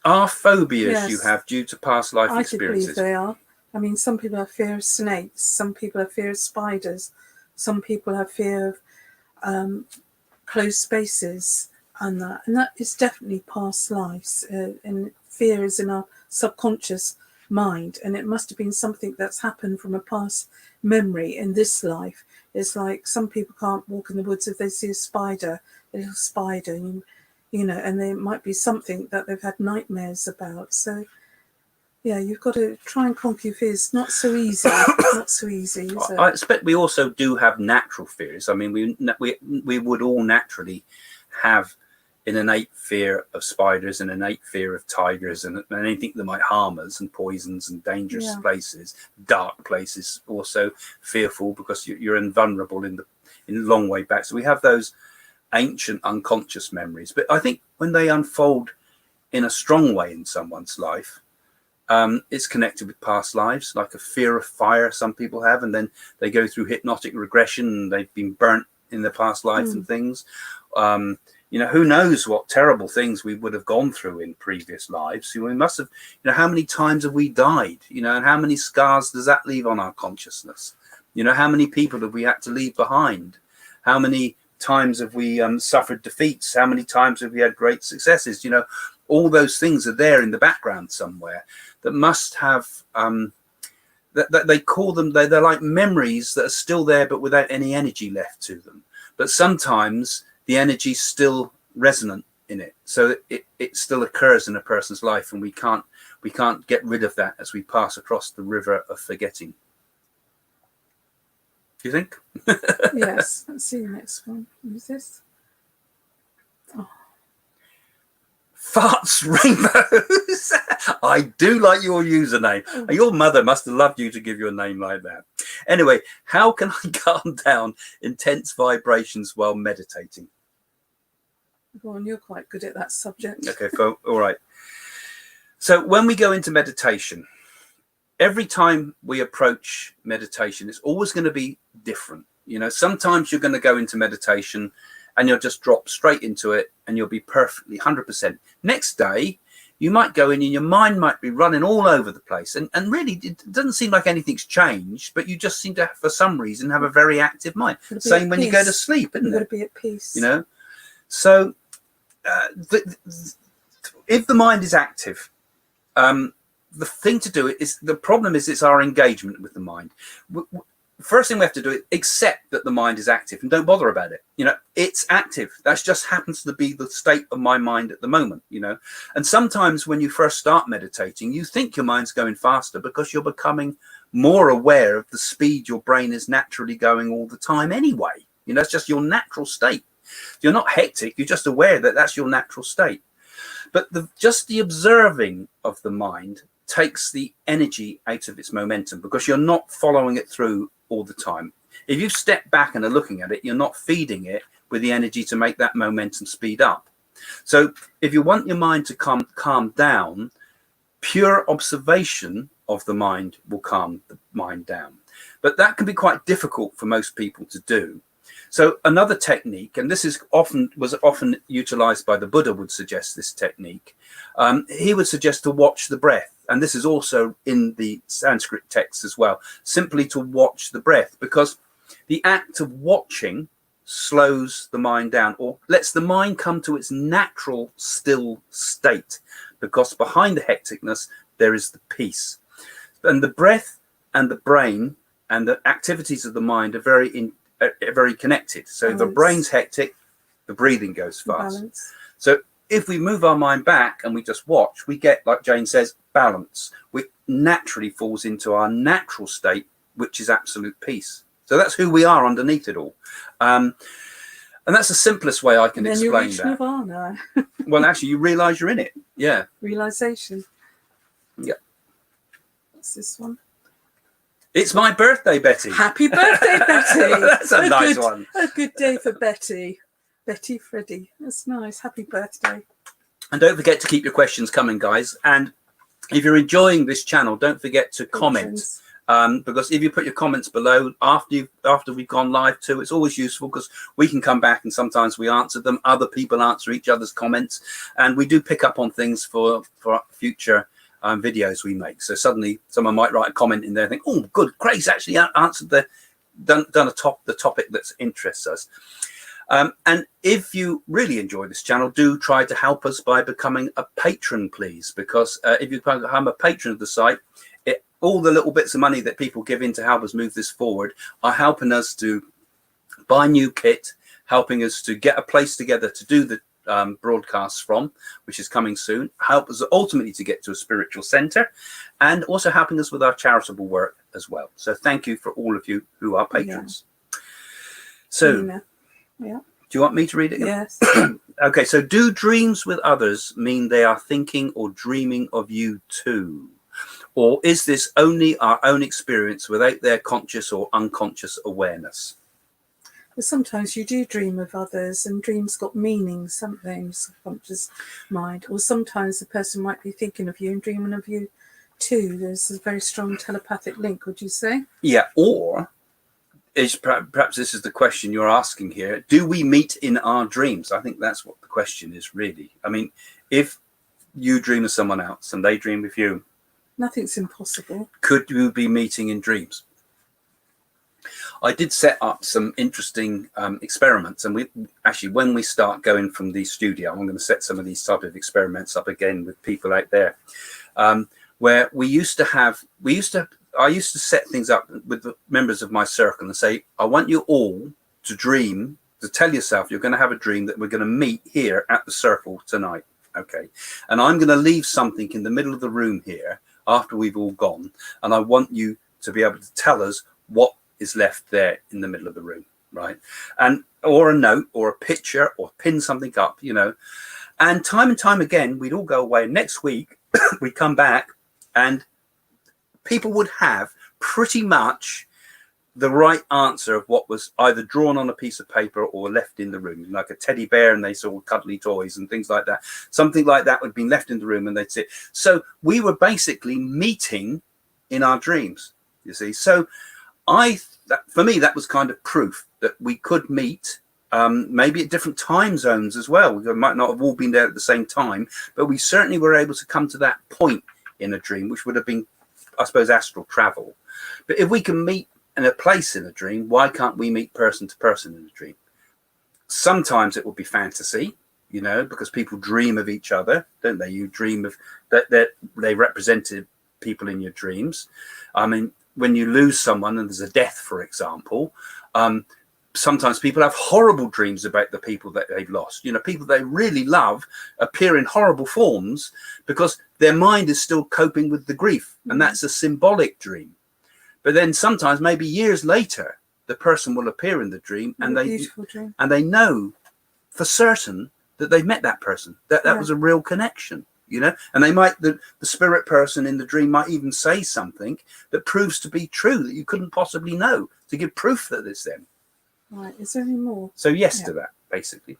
Are phobias Yes. you have due to past life I do experiences? believe they are. I mean, some people have fear of snakes. Some people have fear of spiders. Some people have fear of closed spaces and that. And that is definitely past lives. And fear is in our subconscious mind. And it must have been something that's happened from a past memory in this life. It's like some people can't walk in the woods if they see a little spider, you know, and there might be something that they've had nightmares about. So, yeah, you've got to try and conquer your fears. Not so easy. Not so easy, is it? I expect we also do have natural fears. I mean, we would all naturally have an innate fear of spiders, an innate fear of tigers, and anything that might harm us, and poisons and dangerous places, dark places. Also fearful because you're invulnerable in the long way back. So we have those ancient unconscious memories. But I think when they unfold in a strong way in someone's life, It's connected with past lives, like a fear of fire some people have, and then they go through hypnotic regression and they've been burnt in their past lives and things. You know, who knows what terrible things we would have gone through in previous lives. We must have, you know, how many times have we died, you know, and how many scars does that leave on our consciousness? You know, how many people have we had to leave behind? How many times have we suffered defeats? How many times have we had great successes? You know, all those things are there in the background somewhere that must have, that they call them, they're like memories that are still there, but without any energy left to them. But sometimes the energy's still resonant in it. So it still occurs in a person's life, and we can't get rid of that as we pass across the river of forgetting. Do you think? Yes. Let's see the next one. Who's this? Oh. Farts Rainbows. I do like your username. Oh. Your mother must have loved you to give you a name like that. Anyway, how can I calm down intense vibrations while meditating? Go on, you're quite good at that subject. Okay, all right. So when we go into meditation, every time we approach meditation, it's always going to be different. You know, sometimes you're going to go into meditation and you'll just drop straight into it and you'll be perfectly 100%. Next day, you might go in and your mind might be running all over the place. And really, it doesn't seem like anything's changed, but you just seem to, for some reason, have a very active mind. Same when you go to sleep, isn't it? You've got to be at peace. You know, so if the mind is active, the thing to do is, the problem is, it's our engagement with the mind. First thing we have to do is accept that the mind is active and don't bother about it. You know, it's active. That just happens to be the state of my mind at the moment, you know. And sometimes when you first start meditating, you think your mind's going faster because you're becoming more aware of the speed your brain is naturally going all the time anyway. You know, it's just your natural state. You're not hectic. You're just aware that that's your natural state. But just the observing of the mind takes the energy out of its momentum because you're not following it through all the time. If you step back and are looking at it, you're not feeding it with the energy to make that momentum speed up. So if you want your mind to calm down, pure observation of the mind will calm the mind down. But that can be quite difficult for most people to do. So another technique, and this was often utilized by the Buddha, would suggest this technique. He would suggest to watch the breath. And this is also in the Sanskrit text as well, simply to watch the breath, because the act of watching slows the mind down, or lets the mind come to its natural still state, because behind the hecticness, there is the peace. And the breath and the brain and the activities of the mind are very connected. So if the brain's hectic, the breathing goes fast. Balance. So if we move our mind back and we just watch, we get, like Jane says, balance, which naturally falls into our natural state, which is absolute peace. So that's who we are underneath it all. And that's the simplest way I can explain that. Nirvana. Well, actually, you realize you're in it. Yeah. Realization. Yeah. What's this one? It's my birthday, Betty. Happy birthday, Betty. That's a nice one. A good day for Betty. Betty Freddy. That's nice. Happy birthday. And don't forget to keep your questions coming, guys. And if you're enjoying this channel, don't forget to comment. Because if you put your comments below after we've gone live too, it's always useful because we can come back and sometimes we answer them. Other people answer each other's comments, and we do pick up on things for future videos we make. So suddenly someone might write a comment in there and think, oh, good, Grace actually answered the topic that interests us. And if you really enjoy this channel, do try to help us by becoming a patron, please, because if you become a patron of the site, all the little bits of money that people give in to help us move this forward are helping us to buy new kit, helping us to get a place together to do the broadcasts from, which is coming soon, help us ultimately to get to a spiritual center, and also helping us with our charitable work as well. So thank you for all of you who are patrons. Yeah. So yeah. Do you want me to read it? Yes. Okay, so do dreams with others mean they are thinking or dreaming of you too? Or is this only our own experience without their conscious or unconscious awareness? Well, sometimes you do dream of others, and dreams got meaning, something, subconscious mind. Or sometimes the person might be thinking of you and dreaming of you two, there's a very strong telepathic link, would you say? Yeah, or is perhaps this is the question you're asking here. Do we meet in our dreams? I think that's what the question is, really. I mean, if you dream of someone else and they dream of you, Nothing's impossible. could you be meeting in dreams? I did set up some interesting experiments, and we actually, when we start going from the studio, I'm going to set some of these type of experiments up again with people out there, where I used to set things up with the members of my circle and say, I want you all to dream, to tell yourself you're going to have a dream that we're going to meet here at the circle tonight. Okay. And I'm going to leave something in the middle of the room here after we've all gone. And I want you to be able to tell us what is left there in the middle of the room. Right. And, or a note or a picture or pin something up, you know, and time again, we'd all go away. Next week, we'd come back and people would have pretty much the right answer of what was either drawn on a piece of paper or left in the room, like a teddy bear, and they saw cuddly toys and things like that. Something like that would have been left in the room and they'd sit. So we were basically meeting in our dreams, you see. So for me, that was kind of proof that we could meet, maybe at different time zones as well. We might not have all been there at the same time, but we certainly were able to come to that point in a dream, which would have been, I suppose, astral travel. But if we can meet in a place in a dream, why can't we meet person to person in a dream? Sometimes it will be fantasy, you know, because people dream of each other, don't they? You dream of that they represented people in your dreams. I mean, when you lose someone and there's a death, for example, sometimes people have horrible dreams about the people that they've lost. You know, people they really love appear in horrible forms because their mind is still coping with the grief. And that's a symbolic dream. But then sometimes, maybe years later, the person will appear in the dream and they know for certain that they've met that person, that was a real connection, you know, and they might, the spirit person in the dream might even say something that proves to be true that you couldn't possibly know, to give proof that it's them. Right. Is there any more? So yes to that, basically.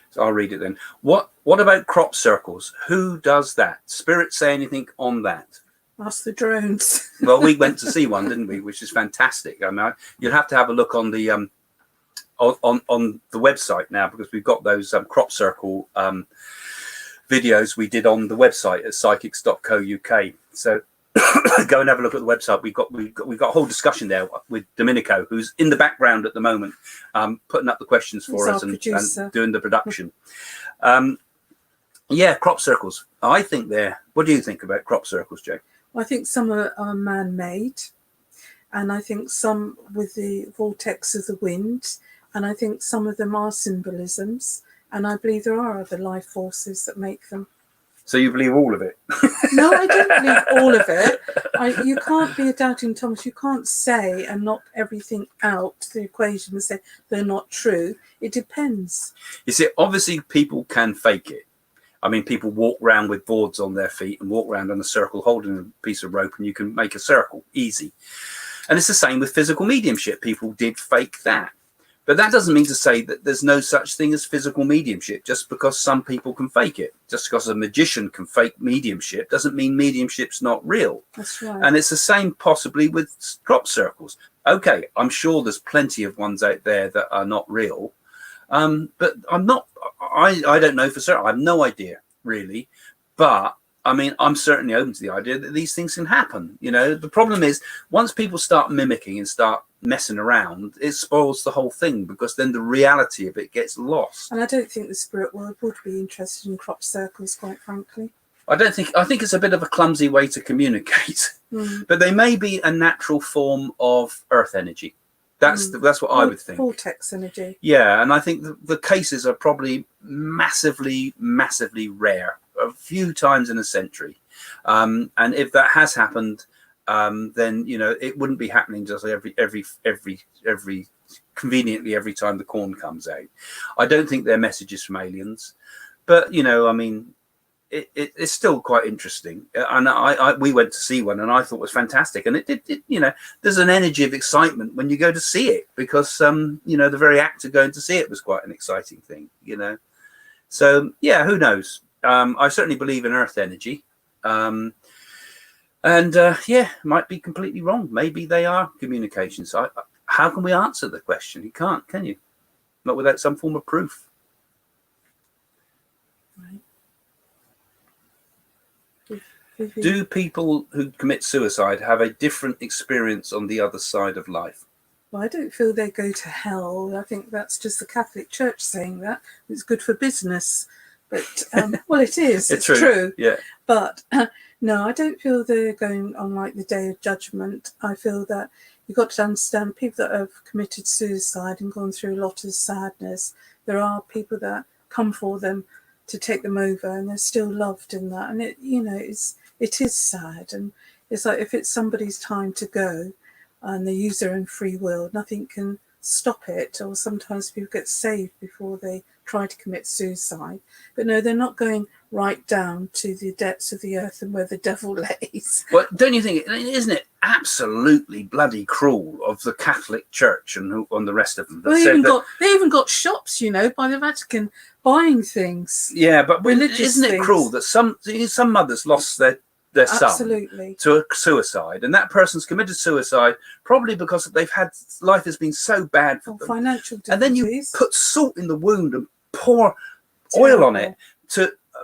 So I'll read it then. What about crop circles? Who does that? Spirit say anything on that? Ask the drones. Well, we went to see one, didn't we? Which is fantastic. I mean, you'll have to have a look on the on the website now, because we've got those crop circle videos we did on the website at psychics.co.uk. So go and have a look at the website. We've got a whole discussion there with Domenico, who's in the background at the moment, putting up the questions for us and doing the production. Yeah, crop circles. I think what do you think about crop circles, Jay? Well, I think some are man-made, and I think some with the vortex of the wind, and I think some of them are symbolisms, and I believe there are other life forces that make them. So you believe all of it? No, I don't believe all of it. You can't be a doubting Thomas. You can't say and knock everything out to the equation and say they're not true. It depends. You see, obviously people can fake it. I mean, people walk around with boards on their feet and walk around in a circle holding a piece of rope, and you can make a circle easy. And it's the same with physical mediumship. People did fake that. But that doesn't mean to say that there's no such thing as physical mediumship. Just because some people can fake it, just because a magician can fake mediumship, doesn't mean mediumship's not real. That's right. And it's the same possibly with crop circles. Okay, I'm sure there's plenty of ones out there that are not real. But I don't know for certain. I have no idea, really. But I mean, I'm certainly open to the idea that these things can happen. You know, the problem is once people start mimicking and start messing around, it spoils the whole thing, because then the reality of it gets lost. And I don't think the spirit world would be interested in crop circles, quite frankly. I think it's a bit of a clumsy way to communicate, but they may be a natural form of earth energy. That's what I would think. Vortex energy. Yeah, and I think the cases are probably massively rare, a few times in a century. And if that has happened, then you know it wouldn't be happening just every conveniently every time the corn comes out. I don't think they're messages from aliens, but you know, I mean, it's still quite interesting. And we went to see one, and I thought it was fantastic. And it you know, there's an energy of excitement when you go to see it, because you know, the very act of going to see it was quite an exciting thing, you know. So yeah, who knows? I certainly believe in earth energy. Yeah, might be completely wrong. Maybe they are communications. How can we answer the question? You can't, can you? Not without some form of proof. Right. Do people who commit suicide have a different experience on the other side of life? Well, I don't feel they go to hell. I think that's just the Catholic Church saying that. It's good for business. But, well, it is. It's true. Yeah. But no, I don't feel they're going on like the Day of Judgment. I feel that you've got to understand people that have committed suicide and gone through a lot of sadness. There are people that come for them to take them over, and they're still loved in that. And it is sad. And it's like if it's somebody's time to go and they use their own free will, nothing can stop it. Or sometimes people get saved before they try to commit suicide. But no, they're not going right down to the depths of the earth and where the devil lays. Well, don't you think, isn't it absolutely bloody cruel of the Catholic Church and the rest of them? Well, they even got shops, by the Vatican buying things. Yeah, but isn't it things. cruel that some mothers lost their Absolutely. son to a suicide, and that person's committed suicide probably because life has been so bad for them. Financial difficulties. And then you put salt in the wound and pour oil on it,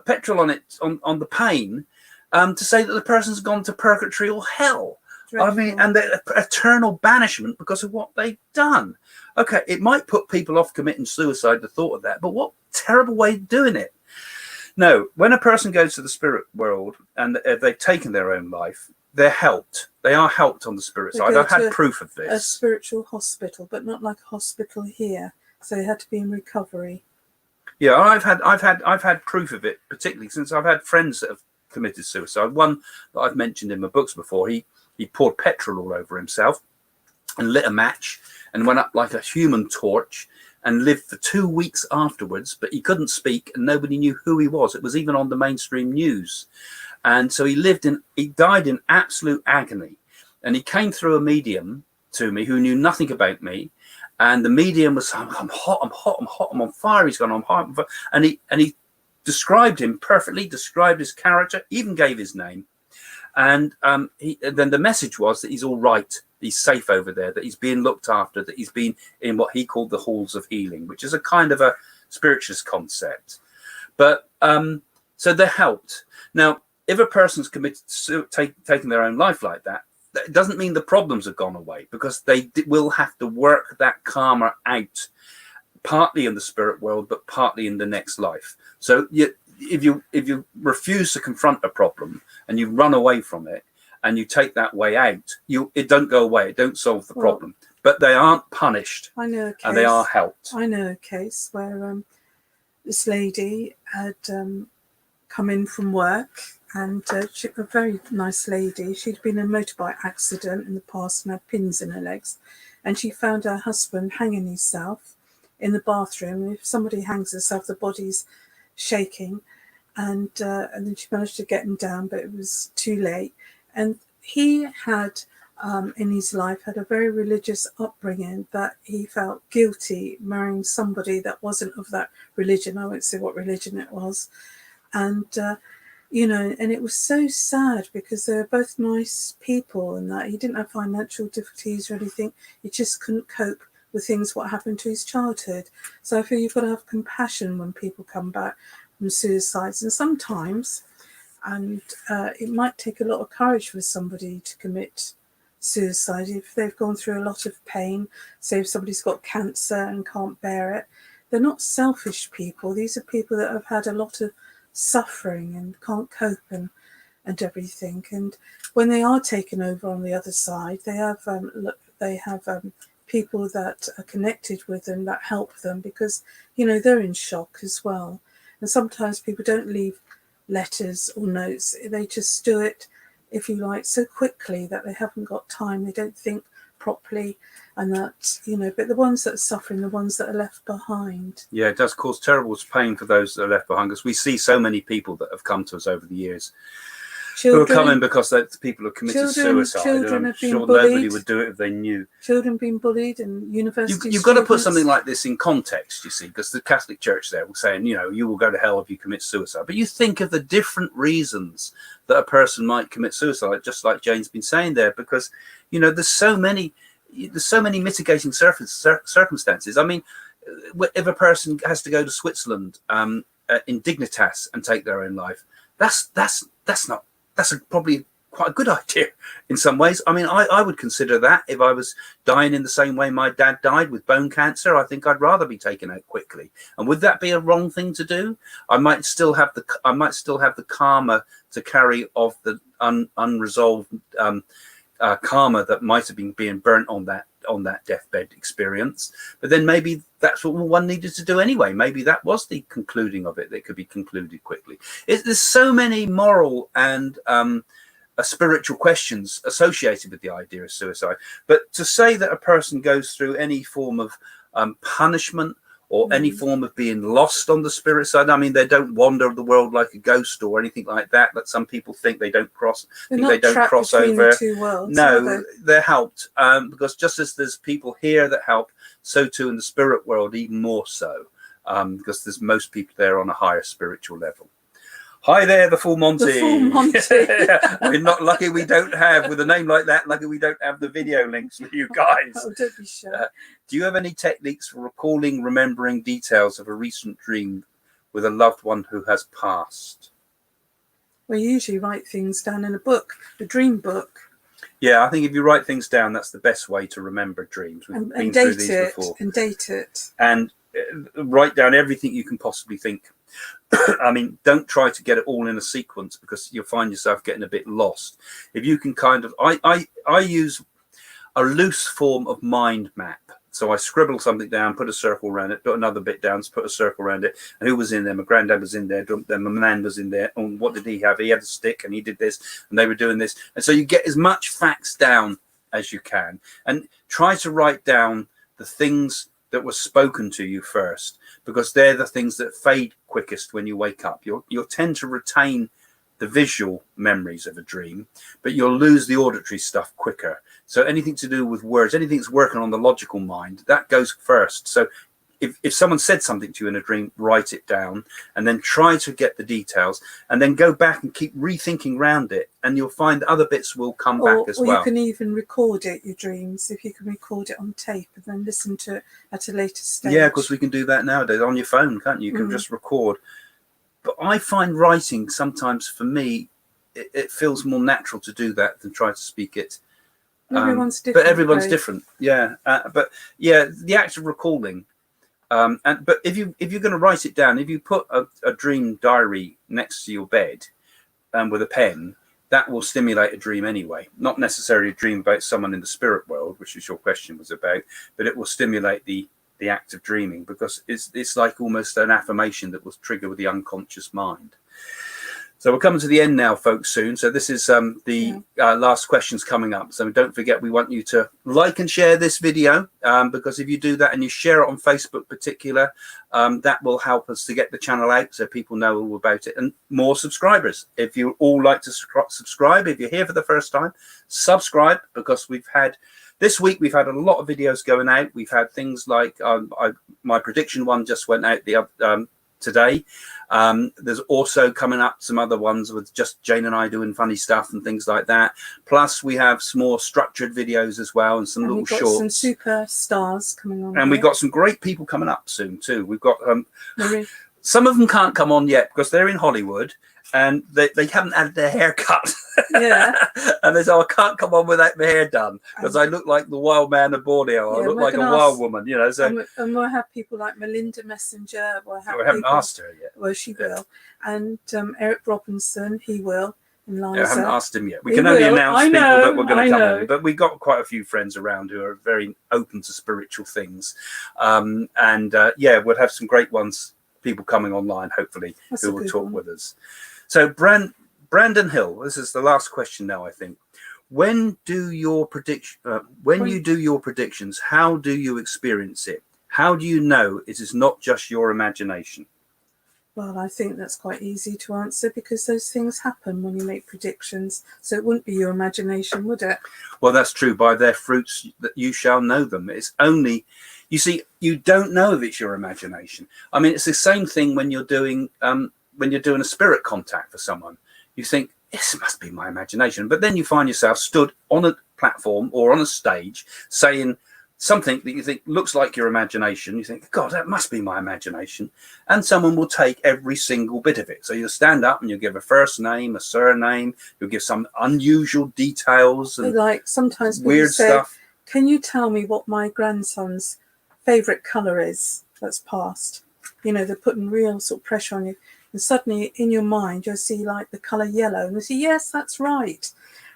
petrol on it, on the pain, to say that the person's gone to purgatory or hell. Dreadful. I mean, and the eternal banishment because of what they've done. Okay, it might put people off committing suicide, the thought of that, but what terrible way of doing it. No, when a person goes to the spirit world and they've taken their own life, they're helped. They are helped on the spirit side. I've had proof of this. A spiritual hospital, but not like a hospital here. So they had to be in recovery. Yeah, I've had proof of it, particularly since I've had friends that have committed suicide. One that I've mentioned in my books before, he poured petrol all over himself and lit a match and went up like a human torch and lived for 2 weeks afterwards, but he couldn't speak and nobody knew who he was. It was even on the mainstream news. And so he died in absolute agony. And he came through a medium to me who knew nothing about me. And the medium was, I'm hot, I'm on fire. He's gone, I'm hot, I'm fire. And he described him perfectly, described his character, even gave his name. And then the message was that he's all right. He's safe over there, that he's being looked after, that he's been in what he called the halls of healing, which is a kind of a spiritualist concept. But so they're helped. Now, if a person's committed to taking their own life like that, it doesn't mean the problems have gone away, because they will have to work that karma out, partly in the spirit world, but partly in the next life. So if you refuse to confront a problem and you run away from it, and you take that way out, it don't go away. It don't solve the problem. But they aren't punished. I know a case, and they are helped. I know a case where this lady had come in from work, and she a very nice lady. She'd been in a motorbike accident in the past and had pins in her legs, and she found her husband hanging himself in the bathroom. If somebody hangs herself, the body's shaking, and then she managed to get him down, but it was too late. And he had, in his life, had a very religious upbringing, that he felt guilty marrying somebody that wasn't of that religion. I won't say what religion it was. And, and it was so sad because they were both nice people, and that he didn't have financial difficulties or anything. He just couldn't cope with what happened to his childhood. So I feel you've got to have compassion when people come back from suicides. And sometimes... And it might take a lot of courage for somebody to commit suicide if they've gone through a lot of pain. Say if somebody's got cancer and can't bear it. They're not selfish people. These are people that have had a lot of suffering and can't cope and everything. And when they are taken over on the other side, they have people that are connected with them that help them, because they're in shock as well. And sometimes people don't leave letters or notes. They just do it, if you like, so quickly that they haven't got time. They don't think properly, and that but the ones that are suffering, the ones that are left behind. Yeah, it does cause terrible pain for those that are left behind, because we see so many people that have come to us over the years who are coming because people have committed suicide. Children I'm have been sure bullied. nobody would do it if they knew. Children being bullied and university. You've got to put something like this in context, you see, because the Catholic Church there was saying, you will go to hell if you commit suicide. But you think of the different reasons that a person might commit suicide, just like Jane's been saying there, because, there's so many mitigating circumstances. I mean, if a person has to go to Switzerland in dignitas and take their own life, that's probably quite a good idea in some ways. I mean, I would consider that if I was dying in the same way my dad died with bone cancer. I think I'd rather be taken out quickly. And would that be a wrong thing to do? I might still have the karma to carry of the unresolved karma that might have been being burnt on that deathbed experience. But then maybe that's what one needed to do anyway. Maybe that was the concluding of it that could be concluded quickly. There's so many moral and spiritual questions associated with the idea of suicide. But to say that a person goes through any form of punishment or any form of being lost on the spirit side, I mean, they don't wander the world like a ghost or anything like that. That some people think they don't cross over. The two worlds, no, they're helped because just as there's people here that help, so too in the spirit world, even more so, because there's most people there on a higher spiritual level. Hi there, the full Monty. The full Monty. We're not lucky we don't have, with a name like that, lucky we don't have the video links for you guys. Oh, don't be shy. Do you have any techniques for recalling, remembering details of a recent dream with a loved one who has passed? We usually write things down in a book, a dream book. Yeah, I think if you write things down, that's the best way to remember dreams. We've been through these before. And date it. And write down everything you can possibly think. I mean, don't try to get it all in a sequence because you'll find yourself getting a bit lost. If you can kind of, I use a loose form of mind map. So I scribble something down, put a circle around it, put another bit down, put a circle around it. And who was in there? My granddad was in there. Then my man was in there. And what did he have? He had a stick and he did this and they were doing this. And so you get as much facts down as you can and try to write down the things that were spoken to you first, because they're the things that fade quickest when you wake up. You'll tend to retain the visual memories of a dream, but you'll lose the auditory stuff quicker. So anything to do with words, anything that's working on the logical mind, that goes first. So if someone said something to you in a dream, write it down and then try to get the details and then go back and keep rethinking around it, and you'll find other bits will come back as well. Or you can even record it, your dreams, if you can record it on tape and then listen to it at a later stage. Yeah, because we can do that nowadays on your phone, can't you? You can just record. But I find writing sometimes, for me, it feels more natural to do that than try to speak it. Everyone's different. But everyone's different, yeah. But yeah, the act of recalling. But if you're going to write it down, if you put a dream diary next to your bed with a pen, that will stimulate a dream anyway. Not necessarily a dream about someone in the spirit world, which is your question was about, but it will stimulate the act of dreaming, because it's like almost an affirmation that will trigger with the unconscious mind. So we're coming to the end now, folks, soon. So this is the last questions coming up. So don't forget, we want you to like and share this video, because if you do that and you share it on Facebook particular, that will help us to get the channel out so people know all about it, and more subscribers. If you all like to subscribe, if you're here for the first time, subscribe, because this week we've had a lot of videos going out. We've had things like my prediction one just went out today. There's also coming up some other ones with just Jane and I doing funny stuff and things like that. Plus we have some more structured videos as well, and some little shorts. Some super stars coming on. And we've got some great people coming up soon too. We've got some of them can't come on yet because they're in Hollywood and they haven't had their hair cut. Yeah. And they say, I can't come on without my hair done because I look like the wild man of Borneo. I look like a wild woman, So and we'll have people like Melinda Messenger. We haven't asked her yet. Well, she will. And Eric Robinson, he will. And Liza. Yeah, I haven't asked him yet. We can only announce people that we're going to come on. But we've got quite a few friends around who are very open to spiritual things. We'll have some great ones, people coming online, hopefully, who will talk with us. So Brandon Hill, this is the last question now, I think. When you do your predictions, how do you experience it? How do you know it is not just your imagination? Well, I think that's quite easy to answer because those things happen when you make predictions. So it wouldn't be your imagination, would it? Well, that's true. By their fruits that you shall know them. It's only, you see, you don't know if it's your imagination. I mean, it's the same thing when you're doing a spirit contact for someone. You think, this must be my imagination. But then you find yourself stood on a platform or on a stage saying something that you think looks like your imagination. You think, God, that must be my imagination. And someone will take every single bit of it. So you'll stand up and you'll give a first name, a surname, you'll give some unusual details and like sometimes weird say, stuff. Can you tell me what my grandson's favourite colour is that's passed? You know, they're putting real sort of pressure on you. And suddenly in your mind, you'll see like the colour yellow and you say, yes, that's right.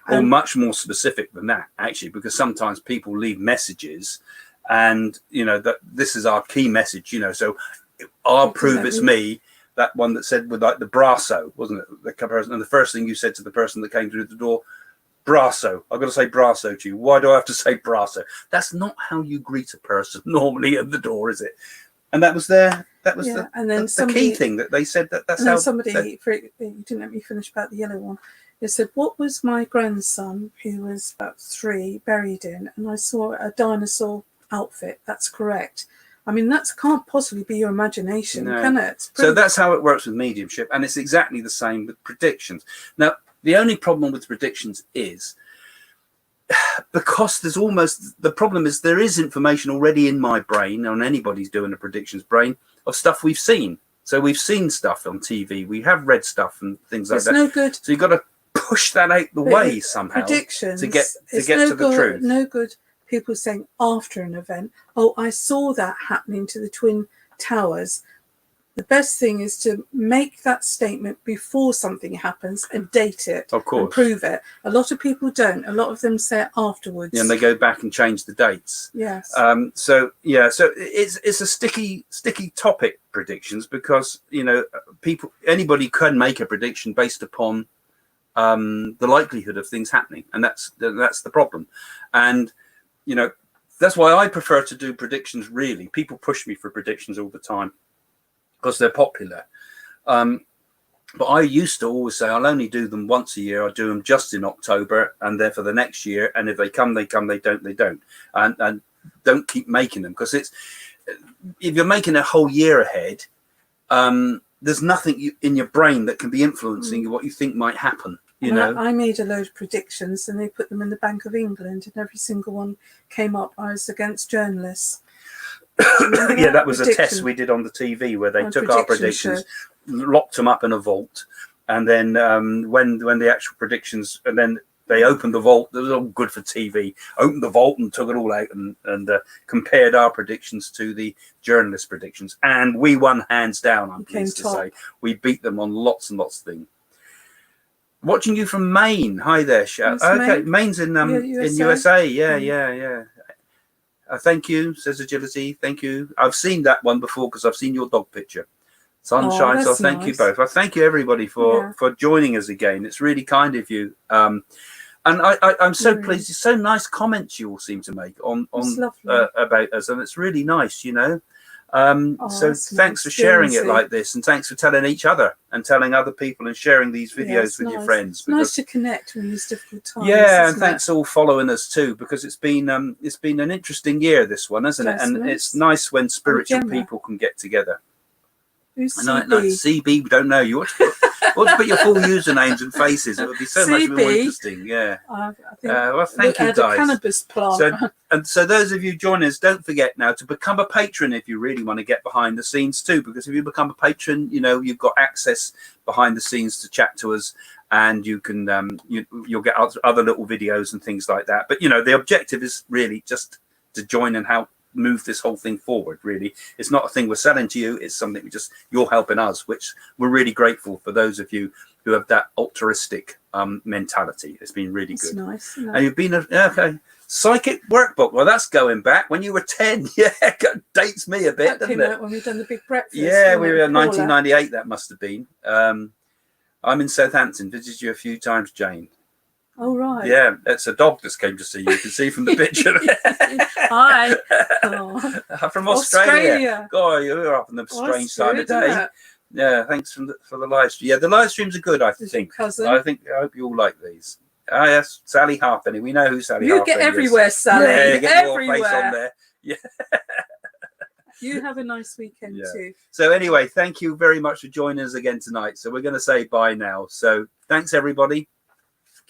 Or much more specific than that, actually, because sometimes people leave messages and, you know, that this is our key message, you know, so I'll prove it's me. That one that said with like the brasso, wasn't it? The person, and the first thing you said to the person that came through the door, brasso. I've got to say brasso to you. Why do I have to say brasso? That's not how you greet a person normally at the door, is it? And that was the key thing that they said that's how somebody you didn't let me finish about the yellow one. They said, what was my grandson, who was about 3, buried in? And I saw a dinosaur outfit. That's correct. I mean, that can't possibly be your imagination, can it? So that's how it works with mediumship. And it's exactly the same with predictions. Now, the only problem with predictions is because the problem is there is information already in my brain, on anybody's doing a predictions brain, of stuff we've seen. So we've seen stuff on TV. We have read stuff and things like that. It's no good. So you've got to push that out the way somehow predictions to get to the truth. No good people saying after an event, oh, I saw that happening to the Twin Towers. The best thing is to make that statement before something happens and date it, of course, and prove it. A lot of people don't. A lot of them say it afterwards. Yeah, and they go back and change the dates. Yes. So it's a sticky topic, predictions, because, you know, anybody can make a prediction based upon the likelihood of things happening, and that's the problem. And, you know, that's why I prefer to do predictions. Really, people push me for predictions all the time because they're popular, but I used to always say I'll only do them once a year. I do them just in October, and then for the next year, and if they come, they come. They don't, and don't keep making them, because it's, if you're making a whole year ahead, there's nothing in your brain that can be influencing what you think might happen. You know, I made a load of predictions and they put them in the Bank of England, and every single one came up. I was against journalists. Yeah, that was a test we did on the TV where they took our predictions, locked them up in a vault, and then when the actual predictions, and then they opened the vault. It was all good for TV. Opened the vault and took it all out and compared our predictions to the journalist predictions, and we won hands down. I'm pleased to say we beat them on lots and lots of things. Watching you from Maine. Hi there, Sha. Okay, Maine's in USA. Yeah. Thank you, says Agility. Thank you. I've seen that one before because I've seen your dog picture. Sunshine. So thank you both. I thank you everybody for joining us again. It's really kind of you. And I'm so pleased. It's so nice comments you all seem to make on about us, and it's really nice, you know. So thanks for sharing it like this, and thanks for telling each other and telling other people and sharing these videos with your friends. It's nice to connect in these difficult times. Yeah, and thanks all following us too, because it's been an interesting year, this one, hasn't it? And it's nice when spiritual people can get together. Who's CB? CB, we don't know. You want to put your full usernames and faces. It would be so much more interesting. Yeah. I think well, thank you, guys. A cannabis plant. So those of you joining us, don't forget now to become a patron if you really want to get behind the scenes too. Because if you become a patron, you know, you've got access behind the scenes to chat to us, and you can you'll get other little videos and things like that. But you know, the objective is really just to join and help move this whole thing forward. Really, it's not a thing we're selling to you, it's something you're helping us, which we're really grateful for those of you who have that altruistic mentality. It's been really good. Nice. And you've been psychic workbook. Well, that's going back when you were 10. Yeah, dates me a bit, doesn't it? When we've done the big breakfast. Yeah, we were in 1998. That must have been. I'm in Southampton. Visited you a few times, Jane. Oh, right. Yeah, it's a dog that's came to see you. You can see from the picture. Hi. Oh. From Australia. God, you're up on the strange side of the day. Yeah, thanks for the live stream. Yeah, the live streams are good, I think. Cousin. I hope you all like these. Ah, yes, Sally Halfpenny. We know who Sally You Halfpenny get everywhere, is. Sally. Yeah, get everywhere. your face on there. Yeah. You have a nice weekend too. So anyway, thank you very much for joining us again tonight. So we're going to say bye now. So thanks, everybody.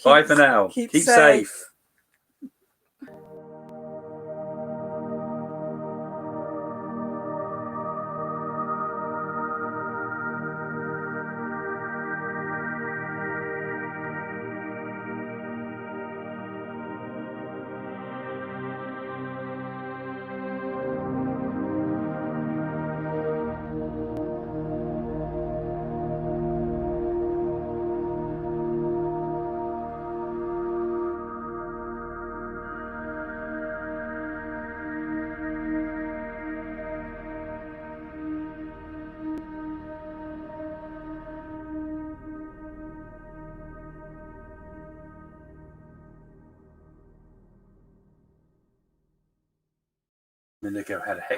Bye for now. Keep safe. Minute ago had a heck